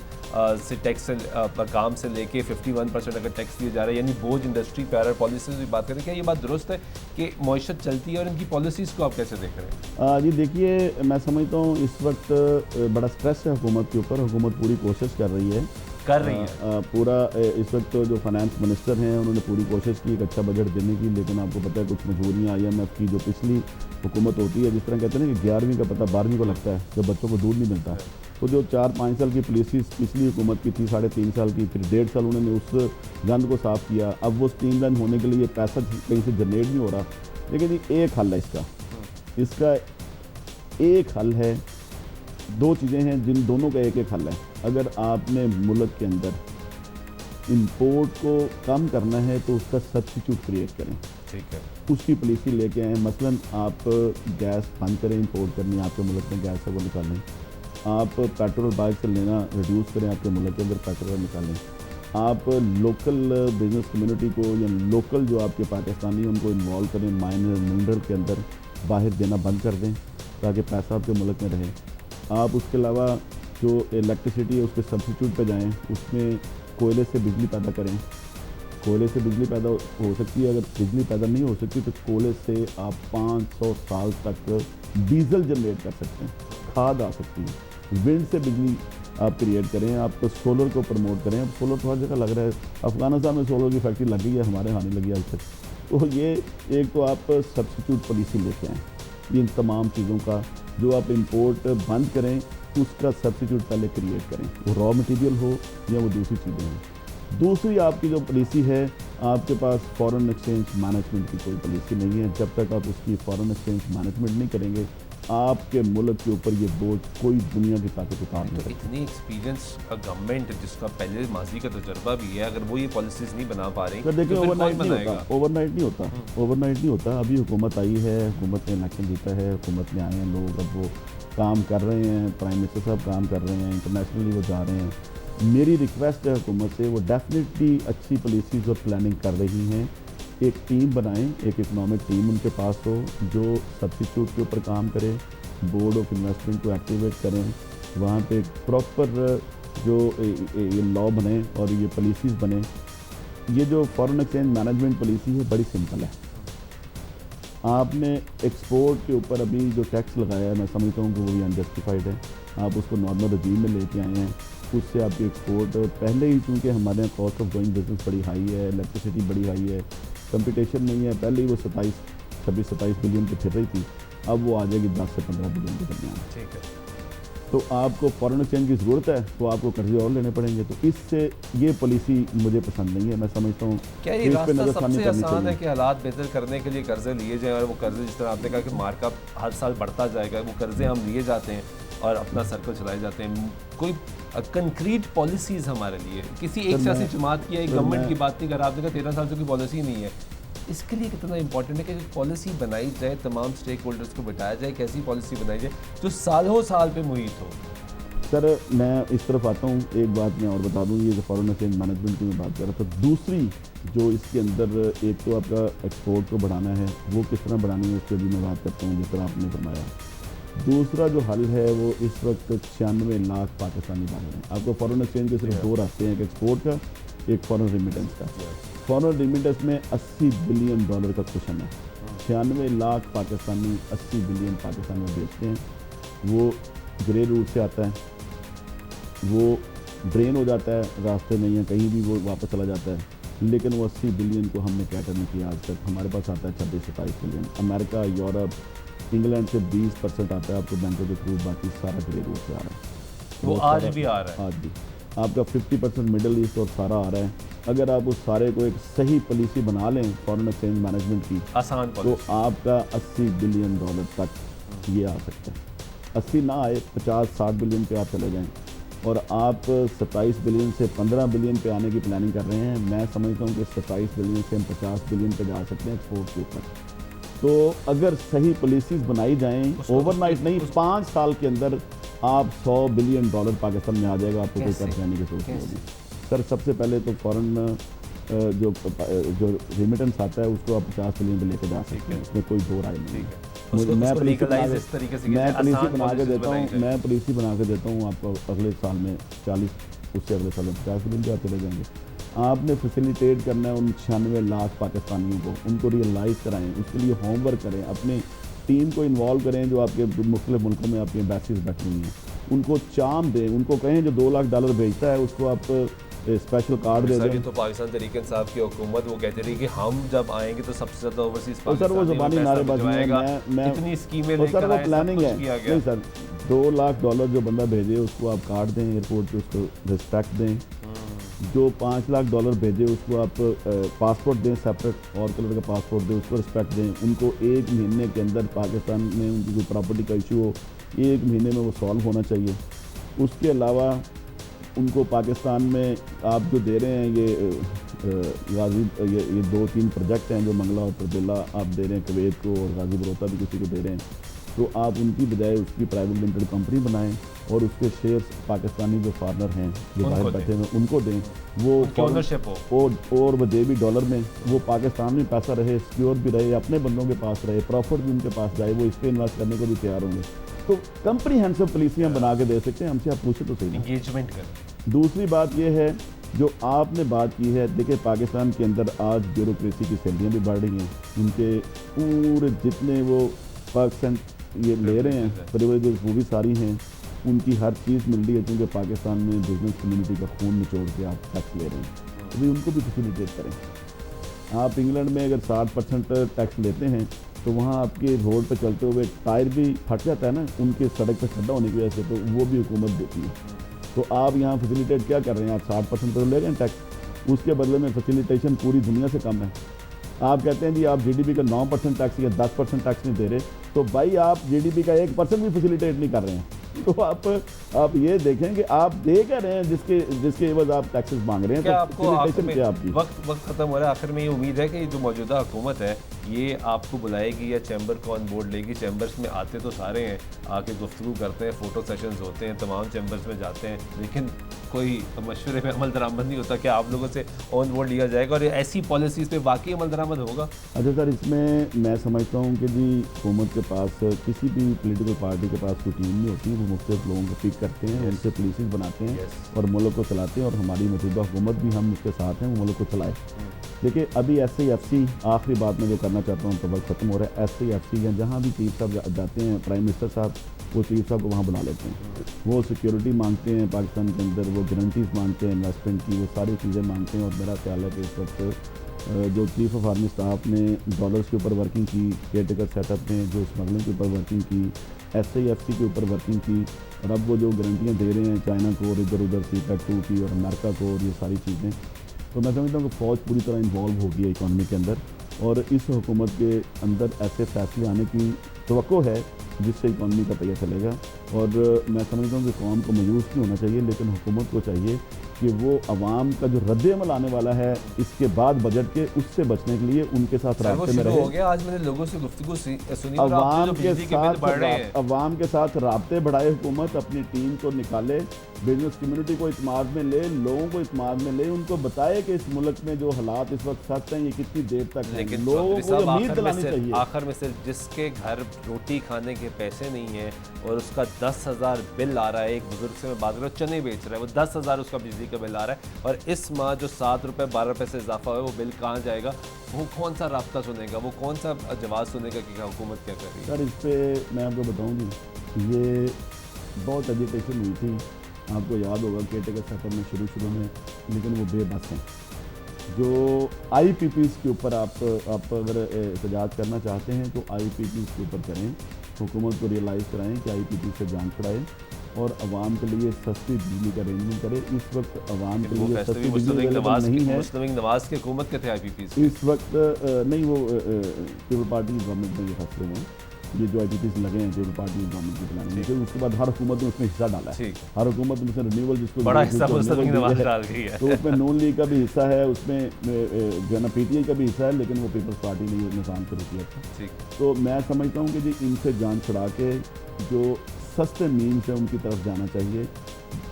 से टैक्स पर काम से लेके 51% अगर टैक्स दिया जा रहा है, यानी बोझ इंडस्ट्री पे आ रहा है। पॉलिसीज़ की बात करें, क्या ये बात दुरुस्त है कि मईशत चलती है और इनकी पॉलिसीज़ को आप कैसे देख रहे हैं? जी देखिए, मैं समझता हूँ इस वक्त बड़ा स्ट्रेस है हुकूमत के ऊपर। हुकूमत पूरी कोशिश कर रही है पूरा। इस वक्त तो जो फाइनेंस मिनिस्टर हैं उन्होंने पूरी कोशिश की एक अच्छा बजट देने की, लेकिन आपको पता है कुछ मजबूरियाँ IMF की, जो पिछली हुकूमत होती है, जिस तरह कहते हैं ना कि 11वीं का पता 12वीं को लगता है, जब बच्चों को दूध नहीं मिलता। तो जो 4-5 साल की पॉलिसीज़ पिछली हुकूमत की थी, 3.5 साल की, फिर 1.5 साल उन्होंने उस गंद को साफ़ किया। अब वो स्ट्रीमलाइन होने के लिए पैसा कहीं से जनरेट नहीं हो रहा, लेकिन एक हल है इसका एक हल है। 2 चीज़ें हैं जिन दोनों का एक हल है। अगर आपने मुल्क के अंदर इंपोर्ट को कम करना है तो उसका सब्स्टिट्यूट क्रिएट करें, ठीक है, उसकी पॉलिसी लेके आएँ। मसलन आप गैस बंद करें, इंपोर्ट करनी आपके मुल्क में गैस है वो निकालें। आप पेट्रोल बाहर से लेना रिड्यूस करें, आपके मुल्क के अंदर पेट्रोल निकालें। आप लोकल बिजनेस कम्युनिटी को या लोकल जो आपके पाकिस्तानी उनको इन्वॉल्व करें, माइनर मिनरल के अंदर बाहर देना बंद कर दें ताकि पैसा आपके मुल्क में रहे। आप उसके अलावा जो इलेक्ट्रिसिटी है उसके सब्स्टिट्यूट पे जाएं, उसमें कोयले से बिजली पैदा करें। कोयले से बिजली पैदा हो सकती है, अगर बिजली पैदा नहीं हो सकती तो कोयले से आप 500 साल तक डीजल जनरेट कर सकते हैं, खाद आ सकती है। विंड से बिजली आप क्रिएट करें, आप सोलर को प्रमोट करें। अब सोलर थोड़ा जगह लग रहा है, अफ़गानिस्तान में सोलर की फैक्ट्री लग गई है, हमारे यहाँ नहीं लगी आज तक। तो ये एक तो आप सब्स्टिट्यूट पॉलिसी लेके आएँ। इन तमाम चीज़ों का जो आप इंपोर्ट बंद करें, उसका सब्स्टिट्यूट पहले क्रिएट करें, वो रॉ मटेरियल हो या वो दूसरी चीज़ें हों। दूसरी आपकी जो पॉलिसी है, आपके पास फॉरेन एक्सचेंज मैनेजमेंट की कोई पॉलिसी नहीं है। जब तक आप उसकी फॉरेन एक्सचेंज मैनेजमेंट नहीं करेंगे, आपके मुल्क के ऊपर ये बोझ कोई दुनिया की ताकत उतार नहीं सकती। इतनी एक्सपीरियंस गवर्नमेंट जिसका पहले माजी का तजर्बा भी है, अगर वो ये पॉलिसीज नहीं बना पा रही, तो देखिए ओवरनाइट नहीं होता। अभी हुकूमत आई है, हुकूमत ने इलेक्शन जीता है, हुकूमत में आए हैं लोग, अब वो काम कर रहे हैं, प्राइम मिनिस्टर साहब काम कर रहे हैं, इंटरनेशनली वो जा रहे हैं। मेरी रिक्वेस्ट है हुकूमत से, वो डेफिनेटली अच्छी पॉलिसीज़ और प्लानिंग कर रही हैं। एक टीम बनाएं, एक इकनॉमिक टीम उनके पास हो जो सब्स्टिट्यूट के ऊपर काम करे, बोर्ड ऑफ इन्वेस्टमेंट को एक्टिवेट करें, वहाँ पे प्रॉपर जो ये लॉ बने और ये पॉलिसीज़ बने। ये जो फॉरेन एक्सचेंज मैनेजमेंट पॉलिसी है बड़ी सिंपल है। आपने एक्सपोर्ट के ऊपर अभी जो टैक्स लगाया है, मैं समझता हूँ कि वो भी अनजस्टिफाइड है। आप उसको नॉर्मल रजीम में लेके आए हैं, उससे आपकी एक्सपोर्ट पहले ही, चूँकि हमारे यहाँ कॉस्ट ऑफ डूइंग बिजनेस बड़ी हाई है, इलेक्ट्रिसिटी बड़ी हाई है, कंपटीशन नहीं है। पहले ही वो 26-27 बिलियन पे फिर रही थी, अब वो आ जाएगी 10 से 15 बिलियन के दरमियान। ठीक है, तो आपको फॉरेन एक्सचेंज की ज़रूरत है तो आपको कर्जे और लेने पड़ेंगे। तो इससे ये पॉलिसी मुझे पसंद नहीं है। मैं समझता हूँ क्या ये रास्ता सबसे आसान है कि हालात बेहतर करने के लिए कर्जे लिए जाएं, और वो कर्जे जिस तरह आपने कहा कि मार्कअप हर साल बढ़ता जाएगा, वो कर्जे हम लिए जाते हैं, और अपना सर्कल चलाए जाते हैं। कोई कंक्रीट पॉलिसीज़ हमारे लिए किसी एक सियासी जमात की या एक गवर्नमेंट की बात नहीं कर रहा, आपने कहा 13 साल से कोई पॉलिसी नहीं है, इसके लिए कितना इंपॉर्टेंट है कि पॉलिसी बनाई जाए, तमाम स्टेक होल्डर्स को बिठाया जाए, कैसी पॉलिसी बनाई जाए जो सालों साल पे मुहित हो। सर मैं इस तरफ आता हूँ, एक बात मैं और बता दूँ, ये जो फॉरेन एक्सचेंज मैनेजमेंट की मैं बात कर रहा था, दूसरी जो इसके अंदर एक तो आपका एक्सपोर्ट को बढ़ाना है, वो किस तरह बढ़ानी है उसके भी मैं बात करता हूँ जिस तरह आपने फरमाया। दूसरा जो हल है वो इस वक्त 96 लाख पाकिस्तानी बाहर हैं। आपको फॉरेन एक्सचेंज के सिर्फ 2 रास्ते हैं, एक एक्सपोर्ट का, एक फॉरेन रिमिटेंस का। फॉरेन रिमिटेंस में $80 बिलियन का क्वेश्चन है। 96 लाख पाकिस्तानी 80 बिलियन पाकिस्तान में बेचते हैं, वो ग्रे रूट से आता है, वो ड्रेन हो जाता है रास्ते में या कहीं भी वो वापस चला जाता है, लेकिन वो 80 बिलियन को हमने कैटर नहीं किया आज तक। हमारे पास आता है 26-27 बिलियन। अमेरिका, यूरोप, इंग्लैंड से 20% आता है आपको बैंकों के थ्रू, बाकी सारा ग्रे रूट से आ रहा है। वो आज भी आ रहा है, आज भी आपका 50% मिडल ईस्ट और सारा आ रहा है। अगर आप उस सारे को एक सही पॉलिसी बना लें फॉरेन एक्सचेंज मैनेजमेंट की, आसान तो आपका $80 बिलियन तक ये आ सकता है। 80 ना आए, 50-60 बिलियन पे आप चले जाएं, और आप 27 बिलियन से 15 बिलियन पे आने की प्लानिंग कर रहे हैं। मैं समझता हूँ कि 27 बिलियन से हम 50 बिलियन पे जा सकते हैं एक्सपोर्ट के ऊपर। तो अगर सही पॉलिसीज़ बनाई जाएं, ओवरनाइट नहीं, 5 साल के अंदर आप $100 बिलियन पाकिस्तान में आ जाएगा, आपको कोई कर्ज जाने की सोच नहीं होगी। सर सबसे पहले तो फॉरेन जो रिमिटेंस आता है उसको आप 50 बिलियन पे लेके जा सकते हैं, उसमें कोई दो राय नहीं है। मैं पॉलिसी बना के देता हूँ आपको, अगले साल में 40, उससे अगले साल में 50 बिलियन पे आप चले जाएंगे। आपने फैसिलिटेट करना है उन 96 लाख पाकिस्तानियों को, उनको रियलाइज़ कराएं, उसके लिए होमवर्क करें, अपने टीम को इन्वॉल्व करें जो आपके मुख्तलिफ मुल्कों में आपकी एम्बेसीज बैठी हुई हैं, उनको चाम दें, उनको कहें जो $2 लाख भेजता है उसको आप स्पेशल कार्ड दे दें। तो पाकिस्तान तहरीक इंसाफ की हुकूमत वो कहते रही कि हम जब आएंगे तो सबसे ज़्यादा ओवरसीज सर वो ज़बानी नारेबाजी है, मैं इतनी स्कीमें सर वो प्लानिंग है। नहीं सर, $2 लाख जो बंदा भेजे उसको आप कार्ड दें एयरपोर्ट पे, उसको रिस्पेक्ट दें। जो $5 लाख भेजे उसको आप पासपोर्ट दें, सेपरेट और कलर का पासपोर्ट दें, उसको रिस्पेक्ट दें। उनको 1 महीने के अंदर पाकिस्तान में उनकी कोई प्रॉपर्टी का इशू हो, 1 महीने में वो सॉल्व होना चाहिए। उसके अलावा उनको पाकिस्तान में आप जो दे रहे हैं ये 2-3 प्रोजेक्ट हैं जो मंगला और तरबिला आप दे रहे हैं कुवैत को, और गाजी बरोता भी किसी को दे रहे हैं, तो आप उनकी बजाय उसकी प्राइवेट लिमिटेड कंपनी बनाएं और उसके शेयर्स पाकिस्तानी जो फार्मर हैं जो बाहर बैठे हैं उनको दें, वो ओनरशिप हो, और वो दे भी डॉलर में, वो पाकिस्तान में पैसा रहे, सिक्योर भी रहे, अपने बंदों के पास रहे, प्रॉफिट भी उनके पास जाए, वो इस पर इन्वेस्ट करने को भी तैयार होंगे। तो कंप्रीहेंसिव पॉलिसियाँ बना के दे सकते हैं। हमसे आप पूछे तो सही, एंगेजमेंट करें। दूसरी बात यह है जो आपने बात की है, देखिए पाकिस्तान के अंदर आज ब्यूरोक्रेसी की सैलरियाँ भी बढ़ रही हैं, उनके पूरे जितने वो परसेंट ये ले रहे हैं प्रिविलेजेस वो भी सारी हैं, उनकी हर चीज़ मिल रही है, क्योंकि पाकिस्तान में बिजनेस कम्युनिटी का खून निचोड़ के आप टैक्स ले रहे हैं, अभी उनको भी फैसिलिटेट करें। आप इंग्लैंड में अगर 60% टैक्स लेते हैं तो वहाँ आपके रोड पे चलते हुए टायर भी फट जाता है ना, उनके सड़क पे खड्डा होने की वजह से, तो वो भी हुकूमत देती है। तो आप यहाँ फैसिलिटेट क्या कर रहे हैं, आप 60% तो ले रहे हैं टैक्स, उसके बदले में फैसिलिटेशन पूरी दुनिया से कम है। आप कहते हैं जी आप जीडीपी का 9% टैक्स या 10% टैक्स नहीं दे रहे, तो भाई आप जीडीपी का 1% भी फैसिलिटेट नहीं कर रहे हैं। तो आप ये देखें कि आप दे क्या रहे हैं जिसके एवज आप टैक्सेस मांग रहे हैं। क्या तो आपको वक्त खत्म हो रहा है, आखिर में ये उम्मीद है कि जो मौजूदा हुकूमत है ये आपको बुलाएगी या चैम्बर को ऑन बोर्ड लेगी। चैम्बर्स में आते तो सारे हैं, आके गुफ्तगू करते हैं, फ़ोटो सेशंस होते हैं, तमाम चैम्बर्स में जाते हैं, लेकिन कोई मशवरे में अमल दरामद नहीं होता। क्या आप लोगों से ऑन बोर्ड लिया जाएगा और ऐसी पॉलिसीज़ पे वाकई अमल दरामद होगा? अच्छा सर, इसमें मैं समझता हूँ कि जी हुकूमत के पास, किसी भी पोलिटिकल पार्टी के पास कोई टीम नहीं होती, वो मुख्तलिफ लोगों को पिक करते हैं, उनसे पॉलिसीज़ बनाते हैं और मुल्क को चलाते हैं, और हमारी मौजूदा हुकूमत भी हम उसके साथ हैं, वो मुल्क को चलाए। देखिए अभी SAFC आखिरी बात में जो करना चाहता हूँ तो वक्त ख़त्म हो रहा है। SAFC या जहाँ भी चीफ साहब जाते हैं, प्राइम मिनिस्टर साहब वो चीफ साहब को वहाँ बुला लेते हैं, वो सिक्योरिटी मांगते हैं पाकिस्तान के अंदर, वो गारंटीज़ मांगते हैं इन्वेस्टमेंट की, वो सारी चीज़ें मांगते हैं। और मेरा ख्याल है कि इस वक्त जो चीफ ऑफ आर्मी स्टाफ ने डॉलर्स के ऊपर वर्किंग की, केयरटेकर सेटअप ने जो स्मगलिंग के ऊपर वर्किंग की, SAFC के ऊपर वर्किंग की, और अब वो जो गारंटियाँ दे रहे हैं चाइना को और इधर उधर C-PAC-2 की और अमेरिका को, और ये सारी चीज़ें, तो मैं समझता हूँ कि फ़ौज पूरी तरह इन्वॉल्व हो गई है इकॉनमी के अंदर, और इस हुकूमत के अंदर ऐसे फैसले आने की तवक्को है जिससे इकॉनमी का पहिया चलेगा। और मैं समझता हूँ कि कौम को मायूस नहीं होना चाहिए, लेकिन हुकूमत को चाहिए कि वो अवाम का जो रद्द-ए-अमल आने वाला है इसके बाद बजट के, उससे बचने के लिए उनके साथ रास्ते में रहे। हो गया। आज मैंने लोगों से गुफ्तगू सुनी, अवाम के साथ राब्ते बढ़ाए, हुकूमत अपनी टीम को निकाले, बिजनेस कम्युनिटी को इत्मीनान में ले, लोगों को इत्मीनान में ले, उनको बताए कि इस मुल्क में जो हालात इस वक्त सख्त हैं ये कितनी देर तक हैं। लेकिन लोगों को उम्मीद दिलानी चाहिए। आखिर में सिर्फ जिसके घर रोटी खाने के पैसे नहीं है और उसका 10,000 बिल आ रहा है, एक बुजुर्ग से मैं बात कर रहा हूँ, चने बेच रहा है, वो 10,000 उसका बिजली का बिल आ रहा है और इस माह जो 7 रुपये 12 रुपये से इजाफा हुआ है, वो बिल कहाँ जाएगा? वो कौन सा रास्ता सुनेगा, वो कौन सा जवाब सुनेगा कि हुकूमत क्या कर रही है? सर इस पर मैं आपको बताऊँगी, ये बहुत एजिटेशन हुई थी, आपको याद होगा केटेकर सफर में शुरू में, लेकिन वो बेबस हैं। जो IPPs के ऊपर आप अगर एहतजाज करना चाहते हैं तो IPPs के ऊपर करें, हुकूमत को रियलाइज़ कराएं कि IPPs से जान छुड़ाएं और अवाम के लिए सस्ती बिजली का अरेंजमेंट करें। इस वक्त अवाम के लिए सस्ती बिजली नहीं है। मुस्लिम नवाज की हुकूमत के थे IPPs इस वक्त नहीं, वो पीपल पार्टी गवर्नमेंट में ये फैसले हुए, ये जो IPPs लगे हैं पीपल पार्टी गवर्नमेंट की प्लानिंग में, उसके बाद हर हुकूमत ने उसमें हिस्सा डाला है। हर हुकूमत में रिन्यूअल जिसको बड़ा हिस्सा मुस्लिम नवाज डाल गई है, तो उसमें नून लीग का भी हिस्सा है, उसमें जो है ना PTI का भी हिस्सा है, लेकिन वो पीपल्स पार्टी ने ये निज़ाम शुरू किया था। तो मैं समझता हूँ कि जी इनसे जान छुड़ा के जो सस्ते मीन्स है उनकी तरफ जाना चाहिए।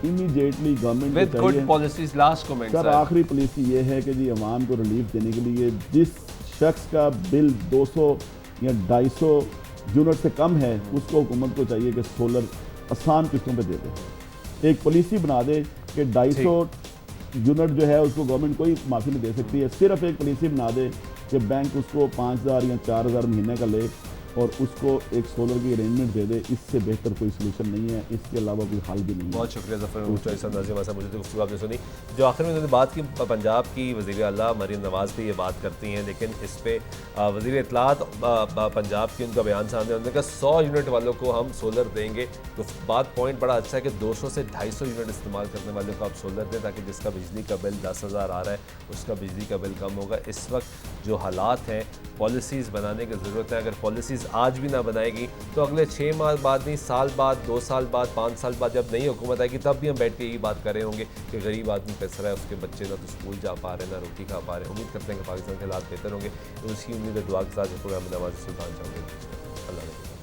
इमीडिएटली गवर्नमेंट को चाहिए। लास्ट कमेंट सर, आखिरी पॉलिसी ये है कि जी अवाम को रिलीफ देने के लिए जिस शख्स का बिल 200 या 250 यूनिट से कम है उसको हुकूमत को चाहिए कि सोलर आसान किस्तों पे दे दे। एक पॉलिसी बना दे कि 250 यूनिट जो है उसको गवर्नमेंट कोई माफ़ी नहीं दे सकती है। सिर्फ एक पॉलिसी बना दे कि बैंक उसको 5,000 या 4,000 महीने का ले और उसको एक सोलर की अरेंजमेंट दे दे। इससे बेहतर कोई सोल्यूशन नहीं है, इसके अलावा कोई हल भी नहीं है। बहुत शुक्रिया ज़फ़र मुझे तो गुफ्तगू आपने सुनी। जो आखिर में उन्होंने बात की, पंजाब की वज़ीर आला मरीम नवाज़ भी ये बात करती हैं, लेकिन इस पर वज़ीर इत्तलात पंजाब की उनका बयान सामने, उन्होंने कहा 100 यूनिट वालों को हम सोलर देंगे। तो बात पॉइंट बड़ा अच्छा है कि 200 से 250 यूनिट इस्तेमाल करने वालों को आप सोलर दें, ताकि जिसका बिजली का बिल 10,000 आ रहा है उसका बिजली का बिल कम होगा। इस वक्त जो हालात हैं, पॉलिसीज़ बनाने की ज़रूरत है। अगर पॉलिसीज़ आज भी ना बनाएगी तो अगले 6 माह बाद नहीं, साल बाद, 2 साल बाद, 5 साल बाद जब नई हुकूमत आएगी तब भी हम बैठ के यही बात कर रहे होंगे कि गरीब आदमी पैसा रहा है, उसके बच्चे ना तो स्कूल जा पा रहे, ना रोटी खा पा रहे। उम्मीद करते हैं कि पाकिस्तान के हालात बेहतर होंगे। उसी उम्मीद और दुआ के साथ प्रोग्राम में नवाज़ सुल्तान चाहूँगे। अल्लाह।